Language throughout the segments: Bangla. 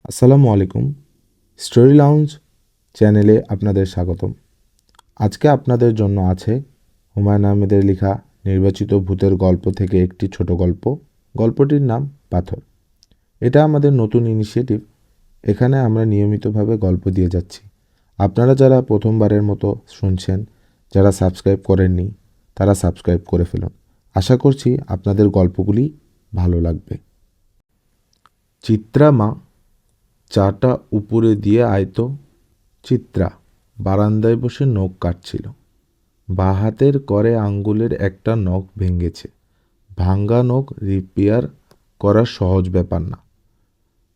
আসসালামু আলাইকুম। স্টোরি লাউঞ্জ চ্যানেলে আপনাদের স্বাগতম। আজকে আপনাদের জন্য আছে হুমায়ুন আহমেদের লেখা নির্বাচিত ভূতের গল্প থেকে একটি ছোট গল্প। গল্পটির নাম পাথর। এটা আমাদের নতুন ইনিশিয়েটিভ। এখানে আমরা নিয়মিতভাবে গল্প দিয়ে যাচ্ছি। আপনারা যারা প্রথমবারের মতো শুনছেন, যারা সাবস্ক্রাইব করেননি, তারা সাবস্ক্রাইব করে ফেলুন। আশা করছি আপনাদের গল্পগুলি ভালো লাগবে। চিত্রা মা, চাটা উপরে দিয়ে আয়তো। চিত্রা বারান্দায় বসে নখ কাটছিল। বাঁ হাতের করে আঙ্গুলের একটা নখ ভেঙেছে। ভাঙ্গা নখ রিপেয়ার করা সহজ ব্যাপার না।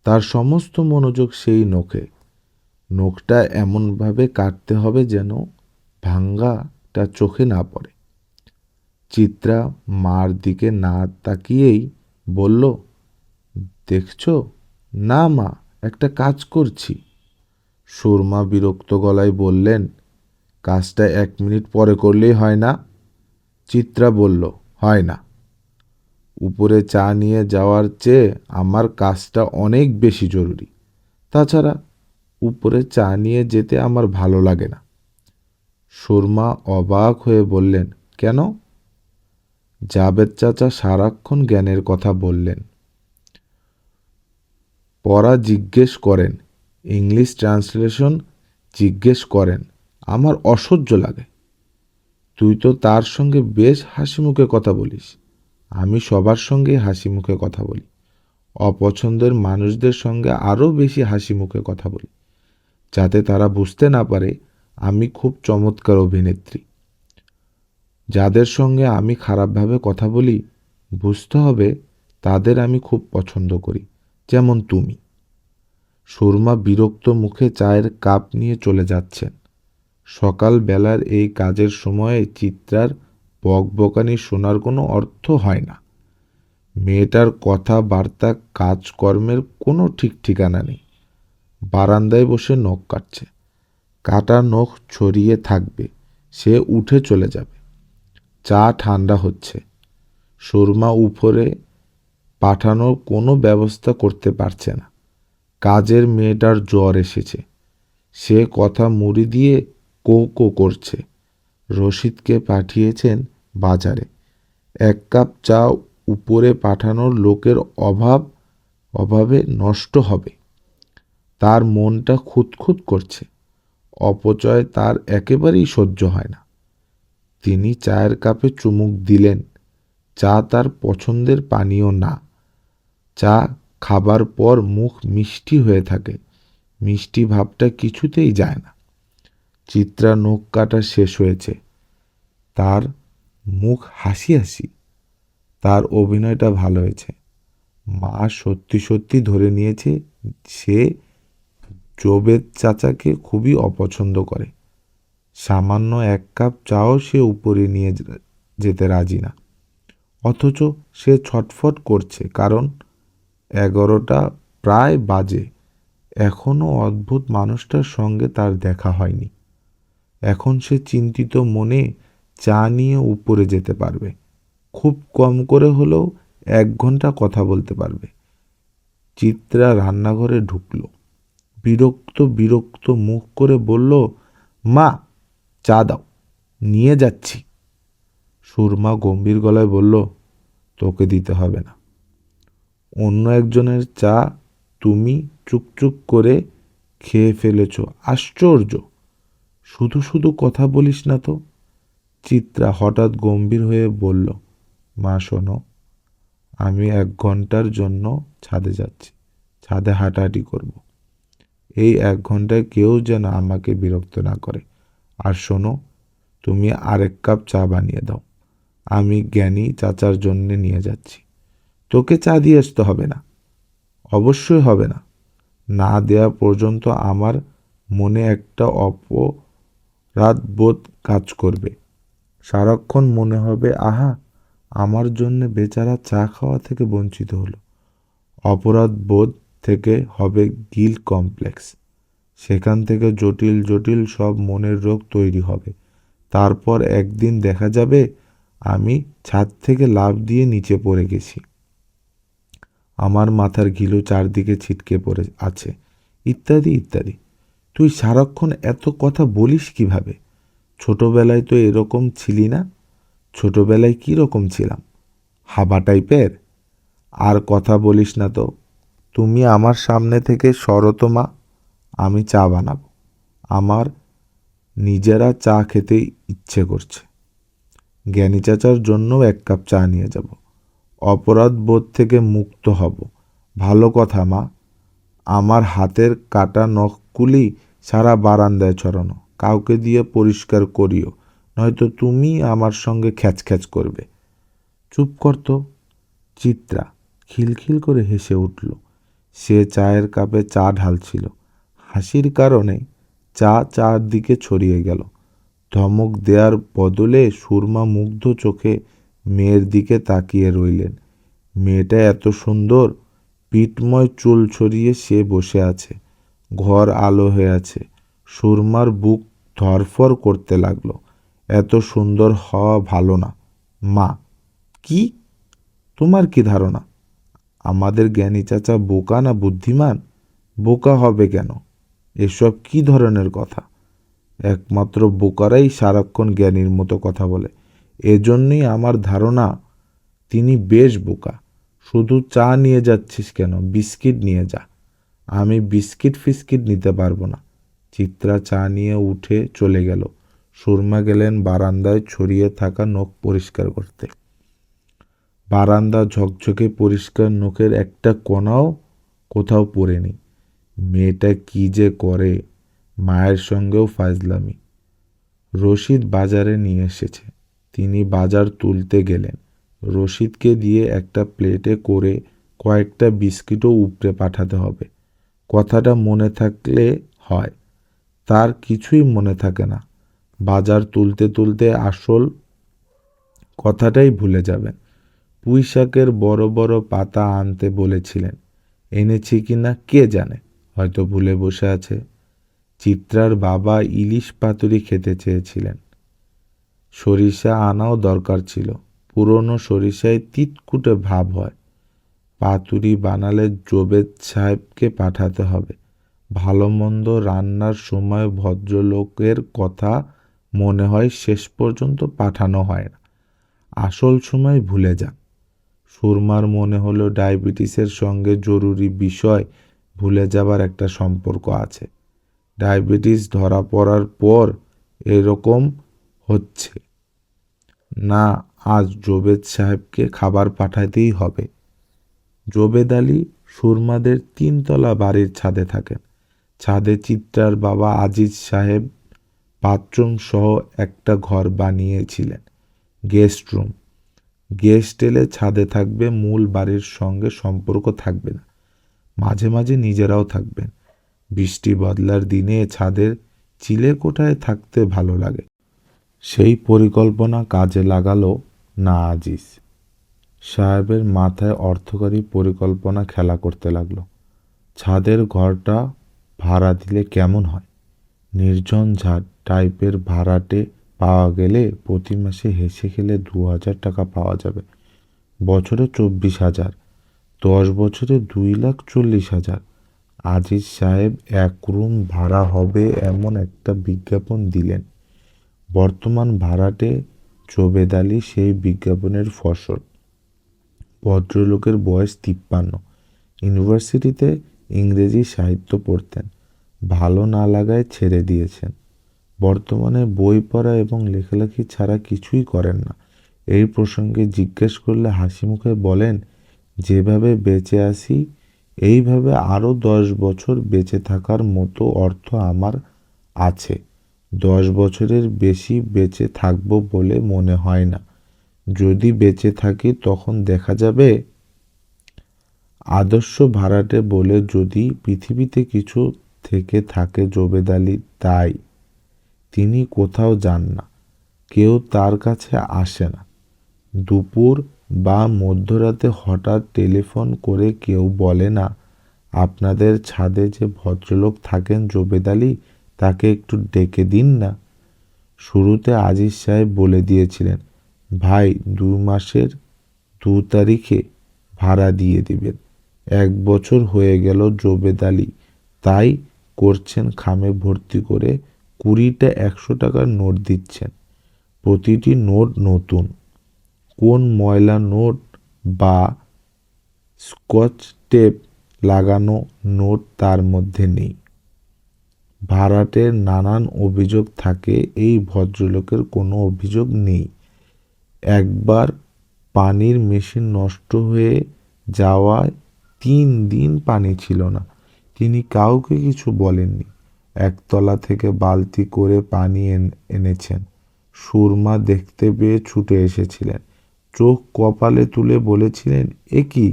তার সমস্ত মনোযোগ সেই নখে। নখটা এমনভাবে কাটতে হবে যেন ভাঙ্গাটা চোখে না পড়ে। চিত্রা মার দিকে না তাকিয়েই বলল, দেখছো? না মা, একটা কাজ করছি। সুরমা বিরক্ত গলায় বললেন, কাজটা 1 মিনিট পরে করলেই হয় না? চিত্রা বলল, হয় না। উপরে চা নিয়ে যাওয়ার চেয়ে আমার কাজটা অনেক বেশি জরুরি। তাছাড়া উপরে চা নিয়ে যেতে আমার ভালো লাগে না। সুরমা অবাক হয়ে বললেন, কেন? জাবেদ চাচা সারাক্ষণ জ্ঞানের কথা বললেন। পড়া জিজ্ঞেস করেন, ইংলিশ ট্রান্সলেশন জিজ্ঞেস করেন। আমার অসহ্য লাগে। তুই তো তার সঙ্গে বেশ হাসি মুখে কথা বলিস। আমি সবার সঙ্গে হাসি মুখে কথা বলি। অপছন্দের মানুষদের সঙ্গে আরও বেশি হাসি মুখে কথা বলি, যাতে তারা বুঝতে না পারে আমি খুব চমৎকার অভিনেত্রী। যাদের সঙ্গে আমি খারাপভাবে কথা বলি, বুঝতে হবে তাদের আমি খুব পছন্দ করি, যেমন তুমি। সুরমা বিরক্ত মুখে চায়ের কাপ নিয়ে চলে যাচ্ছেন। সকাল বেলার এই কাজের সময়ে চিত্রার বকবকানি শোনার কোনো অর্থ হয় না। মেয়েটার কথাবার্তা কাজকর্মের কোনো ঠিক ঠিকানা নেই। বারান্দায় বসে নখ কাটছে। কাটা নখ ছড়িয়ে থাকবে, সে উঠে চলে যাবে। চা ঠান্ডা হচ্ছে। সুরমা উপরে পাঠানোর কোনো ব্যবস্থা করতে পারছে না। কাজের মেয়েটার জ্বর এসেছে। সে কথা মুড়ি দিয়ে কো কো করছে। রশিদকে পাঠিয়েছেন বাজারে। 1 কাপ চা উপরে পাঠানোর লোকের অভাবে নষ্ট হবে। তার মনটা খুঁতখুত করছে। অপচয় তার একেবারেই সহ্য হয় না। তিনি চায়ের কাপে চুমুক দিলেন। চা তার পছন্দের পানীয় না। চা খাবার পর মুখ মিষ্টি হয়ে থাকে। মিষ্টি ভাবটা কিছুতেই যায় না। চিত্রা নখ কাটা শেষ হয়েছে। তার মুখ হাসি হাসি। তার অভিনয়টা ভালো হয়েছে। মা সত্যি সত্যি ধরে নিয়েছে সে জোবেদ চাচাকে খুবই অপছন্দ করে। সামান্য 1 কাপ চাও সে উপরে নিয়ে যেতে রাজি না। অথচ সে ছটফট করছে, কারণ 11টা প্রায় বাজে। এখনও অদ্ভুত মানুষটার সঙ্গে তার দেখা হয়নি। এখন সে চিন্তিত মনে চা নিয়ে উপরে যেতে পারবে। খুব কম করে হলেও 1 ঘন্টা কথা বলতে পারবে। চিত্রা রান্নাঘরে ঢুকল। বিরক্ত বিরক্ত মুখ করে বলল, মা, চা দাও, নিয়ে যাচ্ছি। সুরমা গম্ভীর গলায় বলল, তোকে দিতে হবে না। অন্য একজনের চা তুমি চুপ চুপ করে খেয়ে ফেলেছ। আশ্চর্য! শুধু শুধু কথা বলিস না তো। চিত্রা হঠাৎ গম্ভীর হয়ে বলল, মা শোনো, আমি 1 ঘন্টার জন্য ছাদে যাচ্ছি। ছাদে হাঁটাহাঁটি করব। এই 1 ঘন্টায় কেউ যেন আমাকে বিরক্ত না করে। আর শোনো, তুমি আরেক কাপ চা বানিয়ে দাও। আমি জ্ঞানী চাচার জন্যে নিয়ে যাচ্ছি। তোকে চা দিয়ে আসতে হবে না। অবশ্যই হবে না। না দেয়া পর্যন্ত আমার মনে একটা অপরাধ বোধ কাজ করবে। সারাক্ষণ মনে হবে, আহা, আমার জন্যে বেচারা চা খাওয়া থেকে বঞ্চিত হলো। অপরাধ বোধ থেকে হবে গিল্ট কমপ্লেক্স। সেখান থেকে জটিল জটিল সব মনের রোগ তৈরি হবে। তারপর একদিন দেখা যাবে আমি ছাদ থেকে লাফ দিয়ে নিচে পড়ে গেছি। আমার মাথার ঘিলু চারদিকে ছিটকে পড়ে আছে, ইত্যাদি ইত্যাদি। তুই সারাক্ষণ এত কথা বলিস কিভাবে? ছোটবেলায় তো এরকম ছিলি না। ছোটবেলায় কী রকম ছিলাম? হাবা টাইপের? আর কথা বলিস না তো। তুমি আমার সামনে থেকে সরো তো মা, আমি চা বানাবো। আমার নিজেরা চা খেতে ইচ্ছে করছে। জ্ঞানী চাচার জন্যও 1 কাপ চা নিয়ে যাব। অপরাধ বোধ থেকে মুক্ত হব। ভালো কথা মা। আমার হাতের কাটা নখগুলি সারা বারান্দায় ছড়ানো, কাউকে দিয়ে পরিষ্কার করিও, নয়তো তুমি আমার সঙ্গে খ্যাচখ্যাচ করবে। চুপ কর তো। চিত্রা খিলখিল করে হেসে উঠল। সে চায়ের কাপে চা ঢালছিল। হাসির কারণে চা চারদিকে ছড়িয়ে গেল। ধমক দেওয়ার বদলে সুরমা মুগ্ধ চোখে মেয়ের দিকে তাকিয়ে রইলেন। মেয়েটা এত সুন্দর, পিঠময় চুল ছড়িয়ে সে বসে আছে। ঘর আলো হয়ে আছে। সুরমার বুক ধরফর করতে লাগলো। এত সুন্দর হওয়া ভালো না। মা, কি? তোমার কি ধারণা আমাদের জ্ঞানী চাচা বোকা না বুদ্ধিমান? বোকা হবে কেন? এসব কি ধরনের কথা? একমাত্র বোকারাই সারাক্ষণ জ্ঞানীর মতো কথা বলে। এজন্যই আমার ধারণা তিনি বেশ বোকা। শুধু চা নিয়ে যাচ্ছিস কেন? বিস্কিট নিয়ে যা। আমি বিস্কিট ফিস্কিট নিতে পারবো না। চিত্রা চা নিয়ে উঠে চলে গেল। সুরমা গেলেন বারান্দায় ছড়িয়ে থাকা নখ পরিষ্কার করতে। বারান্দা ঝকঝকে পরিষ্কার, নখের একটা কণাও কোথাও পড়েনি। মেয়েটা কি যে করে! মায়ের সঙ্গেও ফাজলামি। রশিদ বাজারে নিয়ে এসেছে। তিনি বাজার তুলতে গেলেন। রশিদকে দিয়ে একটা প্লেটে করে কয়েকটা বিস্কিটও উপড়ে পাঠাতে হবে। কথাটা মনে থাকলে হয়। তার কিছুই মনে থাকে না। বাজার তুলতে তুলতে আসল কথাটাই ভুলে যাবেন। পুঁই শাকের বড় বড় পাতা আনতে বলেছিলেন। এনেছি কি না কে জানে, হয়তো ভুলে বসে আছে। চিত্রার বাবা ইলিশ পাতুরি খেতে চেয়েছিলেন। সরিষা আনাও দরকার ছিল। পুরনো সরিষায় তিতকুটে ভাব হয়। পাতুরি বানালে জোবেদ সাহেবকে পাঠাতে হবে। ভালো মন্দ রান্নার সময় ভদ্রলোকের কথা মনে হয়, শেষ পর্যন্ত পাঠানো হয় না। আসল সময় ভুলে যান। সুরমার মনে হলো ডায়াবেটিসের সঙ্গে জরুরি বিষয় ভুলে যাবার একটা সম্পর্ক আছে। ডায়াবেটিস ধরা পড়ার পর এরকম হচ্ছে না। আজ জোবেদ সাহেবকে খাবার পাঠাতেই হবে। জোবেদ আলী সুরমাদের 3 তলা বাড়ির ছাদে থাকেন। ছাদে চিত্রার বাবা আজিজ সাহেব বাথরুম সহ একটা ঘর বানিয়েছিলেন, গেস্ট রুম। গেস্ট এলে ছাদে থাকবে, মূল বাড়ির সঙ্গে সম্পর্ক থাকবে না। মাঝে মাঝে নিজেরাও থাকবেন। বৃষ্টি বদলার দিনে ছাদের চিলেকোঠায় থাকতে ভালো লাগে। সেই পরিকল্পনা কাজে লাগালো না আজিজ সাহেবের মাথায়। অর্থকারী পরিকল্পনা খেলা করতে লাগলো। ছাদের ঘরটা ভাড়া দিলে কেমন হয়? নির্জন ঝাড় টাইপের ভাড়াটে পাওয়া গেলে প্রতি মাসে হেসে খেলে 2000 টাকা পাওয়া যাবে। বছরে 24,000। 10 বছরে 2,40,000। আজিজ সাহেব 1 রুম ভাড়া হবে এমন একটা বিজ্ঞাপন দিলেন। বর্তমান ভাড়াটে জোবেদ আলী সেই বিজ্ঞাপনের ফসল। ভদ্রলোকের বয়স 53। ইউনিভার্সিটিতে ইংরেজি সাহিত্য পড়তেন। ভালো না লাগায় ছেড়ে দিয়েছেন। বর্তমানে বই পড়া এবং লেখালেখি ছাড়া কিছুই করেন না। এই প্রসঙ্গে জিজ্ঞেস করলে হাসি মুখে বলেন, যেভাবে বেঁচে আছি এইভাবে আরও 10 বছর বেঁচে থাকার মতো অর্থ আমার আছে। 10 বছরের বেশি বেঁচে থাকবো বলে মনে হয় না। যদি বেঁচে থাকি তখন দেখা যাবে। আদর্শ ভাড়াটে বলে যদি পৃথিবীতে কিছু থেকে থাকে জোবেদ আলী তাই। তিনি কোথাও যান না, কেউ তার কাছে আসে না। দুপুর বা মধ্যরাতে হঠাৎ টেলিফোন করে কেউ বলে না, আপনাদের ছাদে যে ভদ্রলোক থাকেন জোবেদ আলী, তাকে একটু ডেকে দিন না। শুরুতে আজিজ সাহেব বলে দিয়েছিলেন, ভাই 2 মাসের 2 তারিখে ভাড়া দিয়ে দিবেন। 1 বছর হয়ে গেল জোবেদ আলী তাই করছেন, খামে ভর্তি করে 20টা 100 টাকার নোট দিচ্ছেন। প্রতিটি নোট নতুন, কোন ময়লা নোট বা স্কচ টেপ লাগানো নোট তার মধ্যে নেই। ভাড়াটের নানান অভিযোগ থাকে, এই ভদ্রলোকের কোনো অভিযোগ নেই। একবার পানির মেশিন নষ্ট হয়ে যাওয়ায় 3 দিন পানি ছিল না। তিনি কাউকে কিছু বলেননি। একতলা থেকে বালতি করে পানি এনেছেন। সুরমা দেখতে পেয়ে ছুটে এসেছিলেন। চোখ কপালে তুলে বলেছিলেন, এ কি,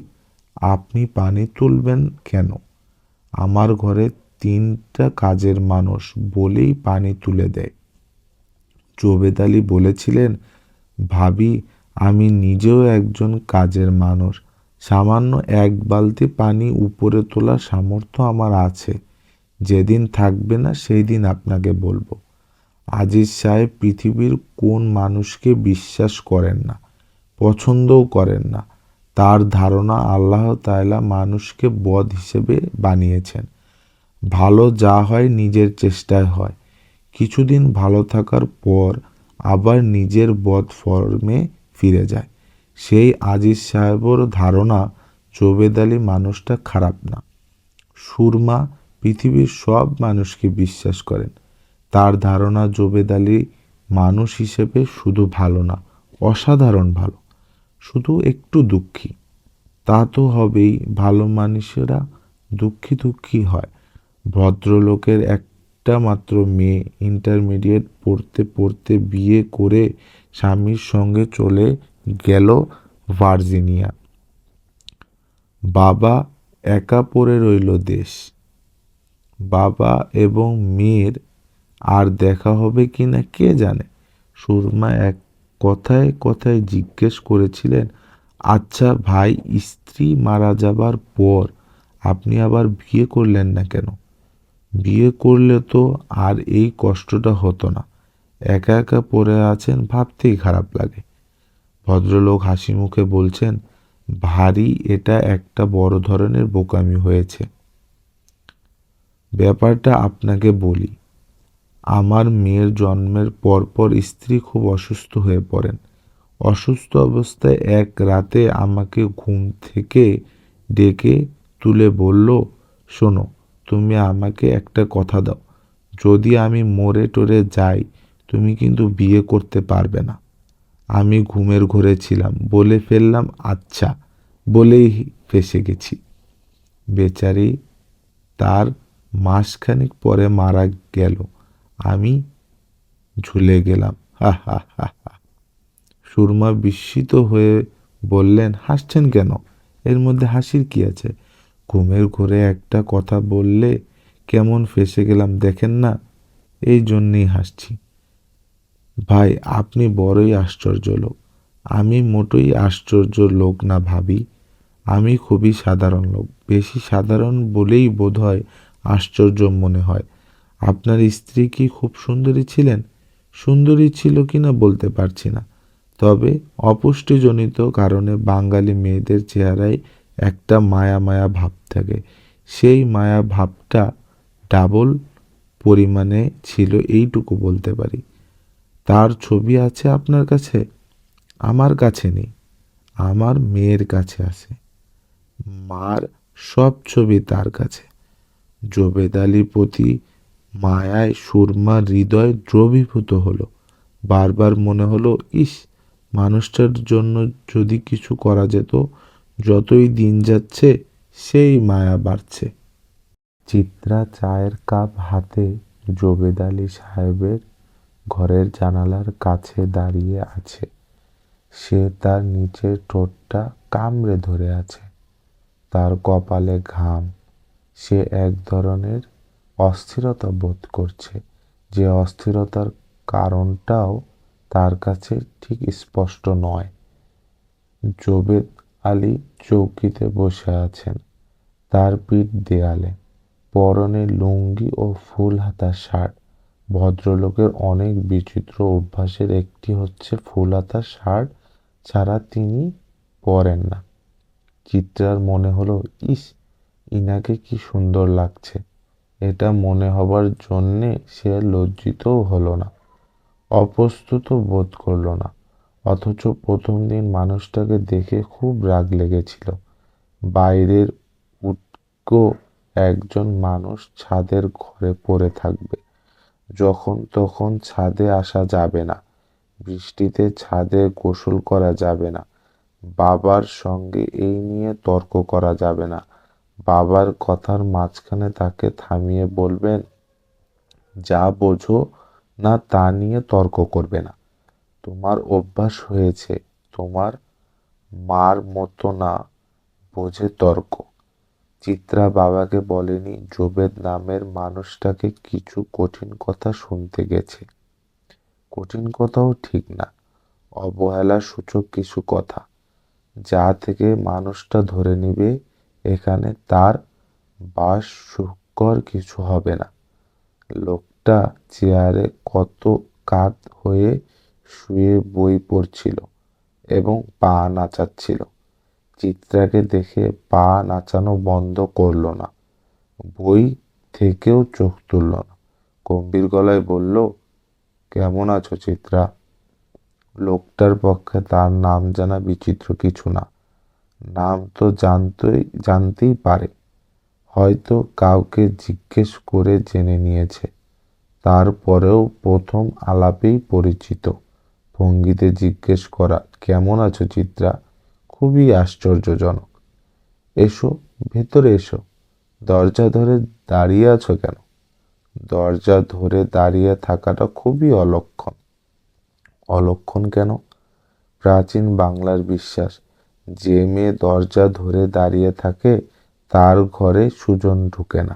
আপনি পানি তুলবেন কেন? আমার ঘরে 3টা কাজের মানুষ বলেই পানি তুলে দেয়। জোবেদ আলী বলেছিলেন, ভাবি, আমি নিজেও একজন কাজের মানুষ। সামান্য 1 বালতি পানি উপরে তোলার সামর্থ্য আমার আছে। যেদিন থাকবে না সেই দিন আপনাকে বলবো। আজিজ সাহেব পৃথিবীর কোন মানুষকে বিশ্বাস করেন না, পছন্দও করেন না। তার ধারণা আল্লাহ তাআলা মানুষকে বদ হিসেবে বানিয়েছেন। ভালো যা হয় নিজের চেষ্টায় হয়। কিছুদিন ভালো থাকার পর আবার নিজের বদ ফর্মে ফিরে যায়। সেই আজিজ সাহেবের ধারণা জোবেদ আলী মানুষটা খারাপ না। সুরমা পৃথিবীর সব মানুষকে বিশ্বাস করেন। তার ধারণা জোবেদ আলী মানুষ হিসেবে শুধু ভালো না, অসাধারণ ভালো। শুধু একটু দুঃখী। তা তো হবেই, ভালো মানুষেরা দুঃখী দুঃখী হয়। ভদ্রলোকের একটা মাত্র মেয়ে, ইন্টারমিডিয়েট পড়তে পড়তে বিয়ে করে স্বামীর সঙ্গে চলে গেল ভার্জিনিয়া। বাবা একা পড়ে রইল দেশ। বাবা এবং মেয়ের আর দেখা হবে কিনা কে জানে। সুরমা এক কথায় কথায় জিজ্ঞেস করেছিলেন, আচ্ছা ভাই, স্ত্রী মারা যাবার পর আপনি আবার বিয়ে করলেন না কেন? বিয়ে করলে তো আর এই কষ্টটা হতো না। একা একা পড়ে আছেন, ভাবতেই খারাপ লাগে। ভদ্রলোক হাসি মুখে বলছেন, ভারী এটা একটা বড় ধরনের বোকামি হয়েছে। ব্যাপারটা আপনাকে বলি। আমার মেয়ের জন্মের পরপর স্ত্রী খুব অসুস্থ হয়ে পড়েন। অসুস্থ অবস্থায় এক রাতে আমাকে ঘুম থেকে ডেকে তুলে বলল, শোনো, তুমি আমাকে একটা কথা দাও। যদি আমি মরে টরে যাই, তুমি কিন্তু বিয়ে করতে পারবে না। আমি ঘুমের ঘোরে ছিলাম, বলে ফেললাম আচ্ছা, বলেই ফেঁসে গেছি। বেচারি তার মাসখানেক পরে মারা গেল। আমি ঝুলে গেলাম। হা হা হা হা। সুরমা বিস্মিত হয়ে বললেন, হাসছেন কেন? এর মধ্যে হাসির কি আছে? ঘুমের ঘোরে একটা কথা বললে কেমন ফেঁসে গেলাম দেখেন না, এই জন্যেই হাসছি। ভাই, আপনি বড়ই আশ্চর্য লোক। আমি মোটেই আশ্চর্য লোক না ভাবি। আমি খুবই সাধারণ লোক। বেশি সাধারণ বলেই বোধহয় আশ্চর্য মনে হয়। আপনার স্ত্রী কি খুব সুন্দরী ছিলেন? সুন্দরী ছিল কিনা বলতে পারছি না। তবে অপুষ্টিজনিত কারণে বাঙালি মেয়েদের চেহারায় একটা মায়া মায়া ভাব থাকে। সেই মায়া ভাবটা ডাবল পরিমাণে ছিল, এইটুকু বলতে পারি। তার ছবি আছে আপনার কাছে? আমার কাছে নেই, আমার মেয়ের কাছে আছে। মার সব ছবি তার কাছে। জোবেদ আলীর প্রতি মায়ায় সুরমার হৃদয় দ্রবীভূত হলো। বারবার মনে হলো, ইস, মানুষটার জন্য যদি কিছু করা যেত। যতই দিন যাচ্ছে সেই মায়া বাড়ছে। চিত্রা চায়ের কাপ হাতে জোবেদ আলী সাহেবের ঘরের জানালার কাছে দাঁড়িয়ে আছে। সে তার নিচের ঠোঁটটা কামড়ে ধরে আছে। তার কপালে ঘাম। সে এক ধরনের অস্থিরতা বোধ করছে, যে অস্থিরতার কারণটাও তার কাছে ঠিক স্পষ্ট নয়। জোবেদ আলী চৌকিতে বসে আছেন, তার পিঠ দেয়ালে, পরনে লুঙ্গি ও ফুল হাতা শার্ট। ভদ্রলোকের অনেক বিচিত্র অভ্যাসের একটি হচ্ছে ফুল হাতা শার্ট ছাড়া তিনি পরেন না। চিত্রার মনে হলো, ইস, ইনাকে কি সুন্দর লাগছে। এটা মনে হবার জন্যে সে লজ্জিতও হলো না, অপ্রস্তুত বোধ করলো না। অথচ প্রথম দিন মানুষটাকে দেখে খুব রাগ লেগেছিল। বাইরের উটকো একজন মানুষ ছাদের ঘরে পড়ে থাকবে, যখন তখন ছাদে আসা যাবে না, বৃষ্টিতে ছাদে গোসল করা যাবে না, বাবার সঙ্গে এই নিয়ে তর্ক করা যাবে না। বাবার কথার মাঝখানে তাকে থামিয়ে বলবেন, যা বোঝো না তা নিয়ে তর্ক করবে না। তোমার অভ্যাস হয়েছে, তোমার মার মতো না বোঝে তর্ক। চিত্রা বাবাকে বলেনি জোবেদ নামের মানুষটাকে কিছু কঠিন কথা শুনতে গেছে। কঠিন কথাও ঠিক না, অবহেলা সূচক কিছু কথা, যা থেকে মানুষটা ধরে নিবে এখানে তার বাস সুখকর কিছু হবে না। লোকটা চেয়ারে কত কাত হয়ে শুয়ে বই পড়ছিল এবং পা নাচাচ্ছিল। চিত্রাকে দেখে পা নাচানো বন্ধ করল না, বই থেকেও চোখ তুলল না। গম্ভীর গলায় বলল, কেমন আছো চিত্রা? লোকটার পক্ষে তার নাম জানা বিচিত্র কিছু না। নাম তো জানতেই পারে, হয়তো কাউকে জিজ্ঞেস করে জেনে নিয়েছে। তারপরেও প্রথম আলাপেই পরিচিত ভঙ্গিতে জিজ্ঞেস করা, কেমন আছো চিত্রা, খুবই আশ্চর্যজনক। এসো, ভেতরে এসো। দরজা ধরে দাঁড়িয়ে আছো কেন? দরজা ধরে দাঁড়িয়ে থাকাটা খুবই অলক্ষণ। অলক্ষণ কেন? প্রাচীন বাংলার বিশ্বাস, যে মেয়ে দরজা ধরে দাঁড়িয়ে থাকে তার ঘরে সুজন ঢুকে না।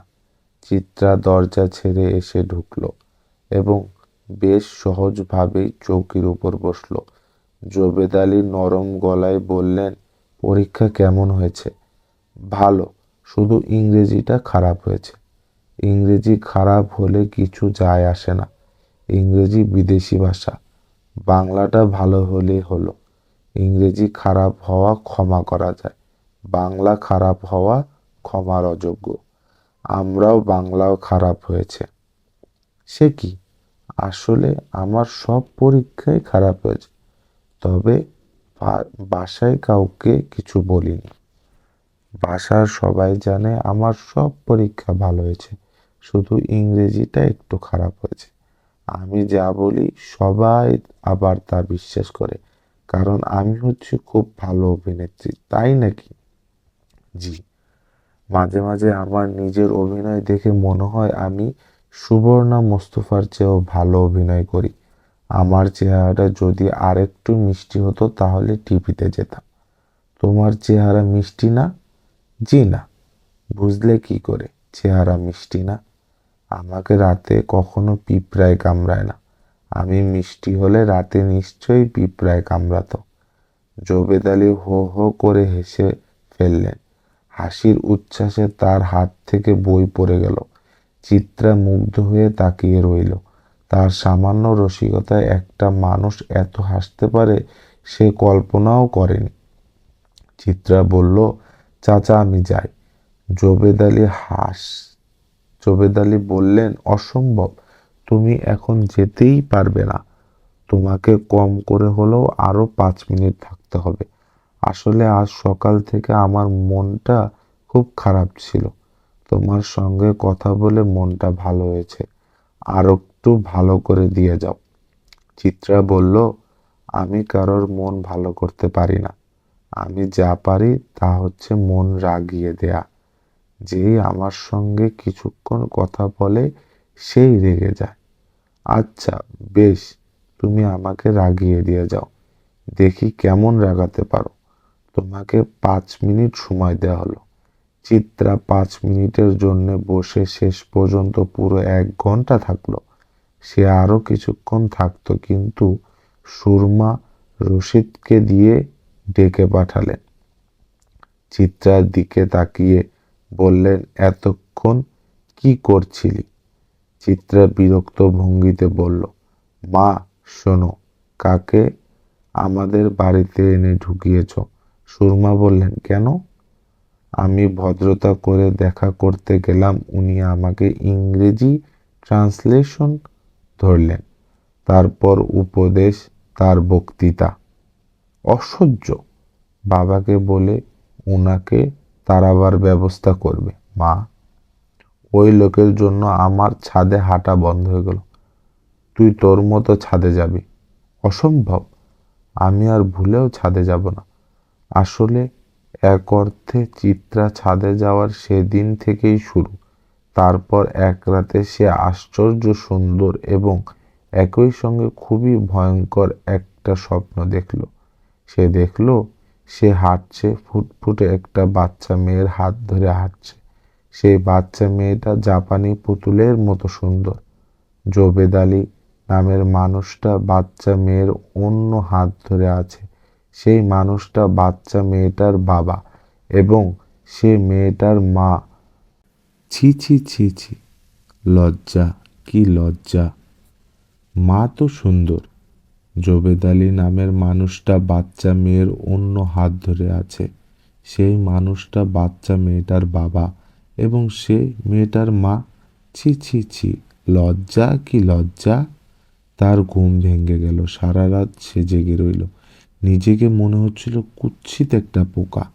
চিত্রা দরজা ছেড়ে এসে ঢুকলো এবং বেশ সহজভাবেই চৌকির উপর বসলো। জোবেদ আলী নরম গলায় বললেন, পরীক্ষা কেমন হয়েছে? ভালো, শুধু ইংরেজিটা খারাপ হয়েছে। ইংরেজি খারাপ হলে কিছু যায় আসে না, ইংরেজি বিদেশি ভাষা। বাংলাটা ভালো হলেই হলো। ইংরেজি খারাপ হওয়া ক্ষমা করা যায়, বাংলা খারাপ হওয়া ক্ষমার অযোগ্য। আমরাও বাংলাও খারাপ হয়েছে। সে কি? আসলে আমার সব পরীক্ষাই খারাপ হয়েছে, তবে বাসায় কাউকে কিছু বলিনি। বাসার সবাই জানে আমার সব পরীক্ষা ভালো হয়েছে, শুধু ইংরেজিটা একটু খারাপ হয়েছে। আমি যা বলি সবাই আবার তা বিশ্বাস করে, কারণ আমি হচ্ছি খুব ভালো অভিনেত্রী, তাই নাকি? জি। মাঝে মাঝে আমার নিজের অভিনয় দেখে মনে হয় আমি সুবর্ণা মুস্তফার চেয়েও ভালো অভিনয় করি। আমার চেহারাটা যদি আরেকটু মিষ্টি হতো তাহলে টিভিতে যেতাম। তোমার চেহারা মিষ্টি না? জি না। বুঝলে কি করে চেহারা মিষ্টি না? আমাকে রাতে কখনো পিঁপড়ায় কামড়ায় না। আমি মিষ্টি হলে রাতে নিশ্চয়ই পিঁপড়ায় কামড়াতো। জোবেদ আলী হো হো করে হেসে ফেললেন। হাসির উচ্ছ্বাসে তার হাত থেকে বই পড়ে গেল। চিত্রা মুগ্ধ হয়ে তাকিয়ে রইল। তার সামান্য রসিকতায় একটা মানুষ এত হাসতে পারে সে কল্পনাও করেনি। চিত্রা বলল, চাচা আমি যাই। জোবেদ আলী জোবেদ আলী বললেন, অসম্ভব, তুমি এখন যেতেই পারবে না। তোমাকে কম করে হলেও আরো 5 মিনিট থাকতে হবে। আসলে আজ সকাল থেকে আমার মনটা খুব খারাপ ছিল। তোমার সঙ্গে কথা বলে মনটা ভালো হয়েছে, আর একটু ভালো করে দিয়ে যাও। চিত্রা বলল, আমি কারোর মন ভালো করতে পারি না। আমি যা পারি তা হচ্ছে মন রাগিয়ে দেয়া। যেই আমার সঙ্গে কিছুক্ষণ কথা বলে সেই রেগে যায়। আচ্ছা বেশ, তুমি আমাকে রাগিয়ে দিয়ে যাও, দেখি কেমন রাগাতে পারো। তোমাকে 5 মিনিট সময় দেওয়া হলো। চিত্রা 5 মিনিটের জন্য বসে শেষ পর্যন্ত পুরো 1 ঘন্টা থাকলো। সে আরো কিছুক্ষণ থাকতো, কিন্তু সুরমা রশিদকে দিয়ে ডেকে পাঠালেন। চিত্রার দিকে তাকিয়ে বললেন, এতক্ষণ কি করছিলি? চিত্রা বিরক্ত ভঙ্গিতে বলল, মা শোনো, কাকে আমাদের বাড়িতে এনে ঢুকিয়েছ? সুরমা বললেন, কেন? আমি ভদ্রতা করে দেখা করতে গেলাম, উনি আমাকে ইংরেজি ট্রান্সলেশন ধরলেন। তারপর উপদেশ, তার বক্তৃতা অসহ্য। বাবাকে বলে উনাকে তাড়াবার ব্যবস্থা করবে। মা, ওই লোকের জন্য আমার ছাদে হাঁটা বন্ধ হয়ে গেল। তুই তোর মতো ছাদে যাবি? অসম্ভব। আমি আর ভুলেও ছাদে যাব না। আসলে এক অর্থে চিত্রা ছাদে যাওয়ার সেদিন থেকেই শুরু। তারপর এক রাতে সে আশ্চর্য সুন্দর এবং একই সঙ্গে খুবই ভয়ঙ্কর একটা স্বপ্ন দেখল। সে দেখল সে হাঁটছে, ফুটফুটে একটা বাচ্চা মেয়ের হাত ধরে হাঁটছে। সেই বাচ্চা মেয়েটা জাপানি পুতুলের মতো সুন্দর। জোবেদ আলী নামের মানুষটা বাচ্চা মেয়ের অন্য হাত ধরে আছে। সেই মানুষটা বাচ্চা মেয়েটার বাবা এবং সে মেয়েটার মা। ছি ছি ছি ছি, লজ্জা, কি লজ্জা! মা তো সুন্দর। জোবেদ আলী নামের মানুষটা বাচ্চা মেয়ের অন্য হাত ধরে আছে। সেই মানুষটা বাচ্চা মেয়েটার বাবা এবং সে মেয়েটার মা। ছি ছি ছি, লজ্জা, কি লজ্জা! তার ঘুম ভেঙে গেল। সারা রাত সে জেগে রইল। নিজেকে মনে হচ্ছিল কুৎসিত একটা পোকা।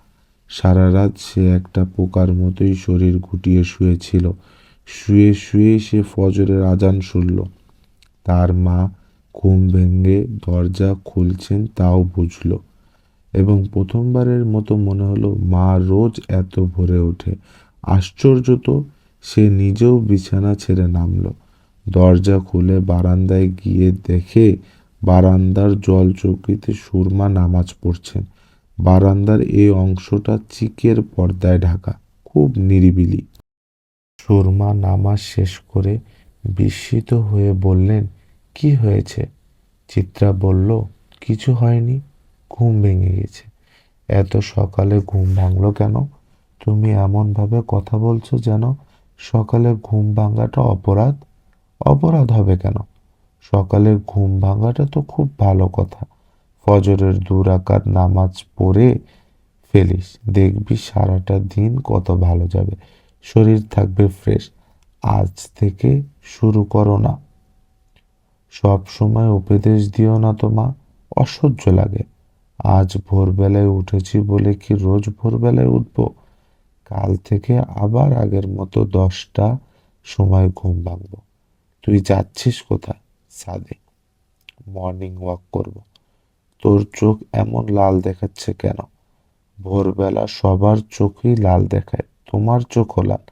সারা রাত সে একটা পোকার মতোই শরীর গুটিয়ে শুয়েছিল। শুয়ে শুয়েই সে ফজরের আজান শুনল। তার মা ঘুম ভেঙে দরজা খুলছেন তাও বুঝল এবং প্রথমবারের মতো মনে হলো মা রোজ এত ভোরে ওঠে। আশ্চর্য তো! সে নিজেও বিছানা ছেড়ে নামল। দরজা খুলে বারান্দায় গিয়ে দেখে বারান্দার জলচৌকিতে সুরমা নামাজ পড়ছেন। বারান্দার এই অংশটা চিকের পর্দায় ঢাকা, খুব নিরিবিলি। সুরমা নামাজ শেষ করে বিস্মিত হয়ে বললেন, কি হয়েছে? চিত্রা বলল, কিছু হয়নি, ঘুম ভেঙে গেছে। এত সকালে ঘুম ভাঙলো কেন? তুমি এমনভাবে কথা বলছো যেন সকালে ঘুম ভাঙাটা অপরাধ। অপরাধ হবে কেন? সকালে ঘুম ভাঙাটা তো খুব ভালো কথা। ফজরের 2 রাকাত নামাজ পড়ে ফেলিস, দেখবি সারাটা দিন কত ভালো যাবে। শরীর থাকবে ফ্রেশ। আজ থেকে শুরু করো না। সব সময় উপদেশ দিও না তো মা, অসহ্য লাগে। আজ ভোরবেলায় উঠেছি বলে কি রোজ ভোরবেলায় উঠবো? কাল থেকে আবার আগের মতো 10টা সময় ঘুম ভাঙবো। তুই যাচ্ছিস কোথায়? ছাদে। মর্নিং ওয়াক করব। তোর চোখ এমন লাল দেখাচ্ছে কেন? ভোরবেলা সবার চোখই লাল দেখায়, তোমার চোখও লাল।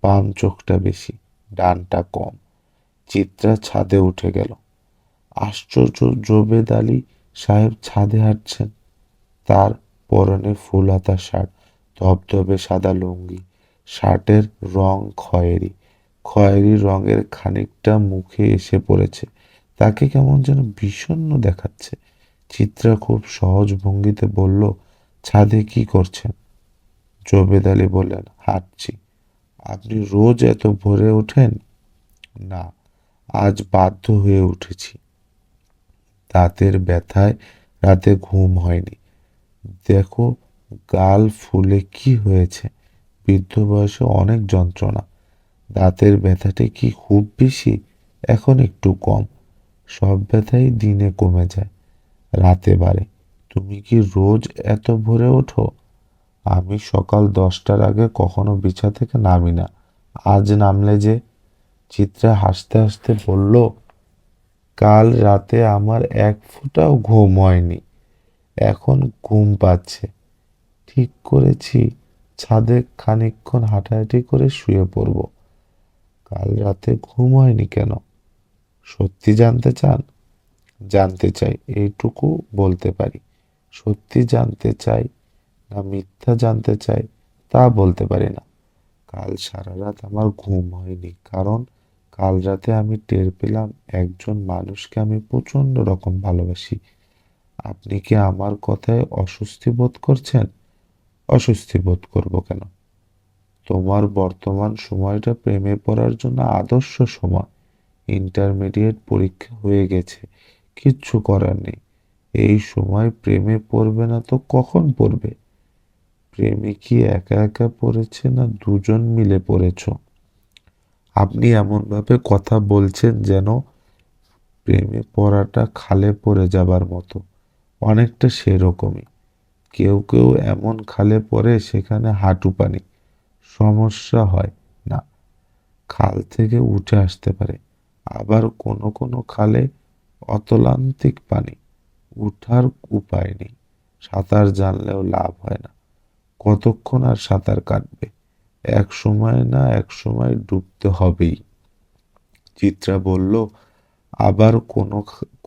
বাম চোখটা বেশি, ডানটা কম। চিত্রা ছাদে উঠে গেল। আশ্চর্য, জোবেদ আলী সাহেব ছাদে হাঁটছেন। তার পরনে ফুল হাতা শার্ট, ধবধবে সাদা লুঙ্গি। শার্টের রং খয়েরি। খয়েরি রঙের খানিকটা মুখে এসে পড়েছে। তাকে কেমন যেন বিষণ্ণ দেখাচ্ছে। চিত্রা খুব সহজ ভঙ্গিতে বলল, ছাদে কি করছেন? জোবেদ আলী বললেন, হাঁটছি। আপনি রোজ এত ভোরে ওঠেন? না, আজ বাধ্য হয়ে উঠেছি। দাঁতের ব্যথায় রাতে ঘুম হয়নি। দেখো গাল ফুলে কি হয়েছে। বৃদ্ধ বয়সে অনেক যন্ত্রণা। দাঁতের ব্যথাটা কি খুব বেশি? এখন একটু কম। সব ব্যথাই দিনে কমে যায়, রাতে বাড়ে। তুমি কি রোজ এত ভোরে ওঠো? আমি সকাল 10টার আগে কখনো বিছা থেকে নামি না। আজ নামলে যে? চিত্রা হাসতে হাসতে বলল, কাল রাতে আমার এক ফোঁটাও ঘুম হয়নি, এখন ঘুম পাচ্ছে। ঠিক করেছি ছাদে খানিকক্ষণ হাঁটাহাঁটি করে শুয়ে পড়ব। কাল রাতে ঘুম হয়নি কেন? সত্যি জানতে চান? জানতে চাই, এইটুকু বলতে পারি। সত্যি জানতে চাই না মিথ্যা জানতে চাই তা বলতে পারি না। কাল সারা রাত আমার ঘুম হয়নি, কারণ কাল রাতে আমি টের পেলাম একজন মানুষকে আমি প্রচন্ড রকম ভালোবাসি। আপনি কি আমার কথায় অস্বস্তি বোধ করছেন? অস্বস্তি বোধ করব কেন? তোমার বর্তমান সময়টা প্রেমে পড়ার জন্য আদর্শ সময়। ইন্টারমিডিয়েট পরীক্ষা হয়ে গেছে, কিচ্ছু করার নেই। এই সময় প্রেমে পড়বে না তো কখন পড়বে? প্রেমে কি একা একা পড়েছে না দুজন মিলে পড়েছ? আপনি এমনভাবে কথা বলছেন যেন প্রেমে পড়াটা খালে পড়ে যাবার মতো। অনেকটা সেরকমই। কেউ কেউ এমন খালে পড়ে সেখানে হাঁটু পানি, সমস্যা হয় না, খাল থেকে উঠে আসতে পারে। আবার কোনো কোনো খালে অতলান্তিক পানি, উঠার উপায় নেই, সাঁতার জানলেও লাভ হয় না। কতক্ষণ আর সাঁতার কাটবে? এক সময় না এক সময় ডুবতে হবেই। চিত্রা বলল, আবার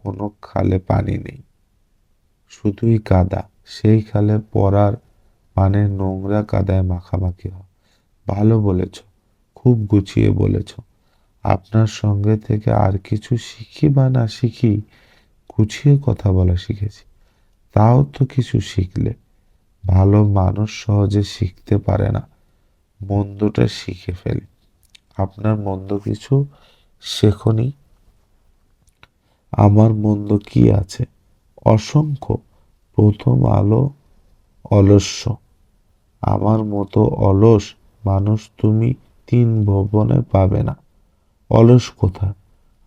কোনো খালে পানি নেই, শুধুই কাদা। সেই খালে পড়ার মানে নোংরা কাদায় মাখামাখি হয়। ভালো বলেছ, খুব গুছিয়ে বলেছ। আপনার সঙ্গে থেকে আর কিছু শিখি বা না শিখি, গুছিয়ে কথা বলা শিখেছি। তাও তো কিছু শিখলে। ভালো মানুষ সহজে শিখতে পারে না, মন্দটা শিখে ফেলে। আপনার মন্দ কিছু শেখনি? আমার মন্দ কি আছে? অসংখ্য। প্রথম আলো অলস্য। আমার মতো অলস মানুষ তুমি 3 ভুবনে পাবে না। অলস কোথায়?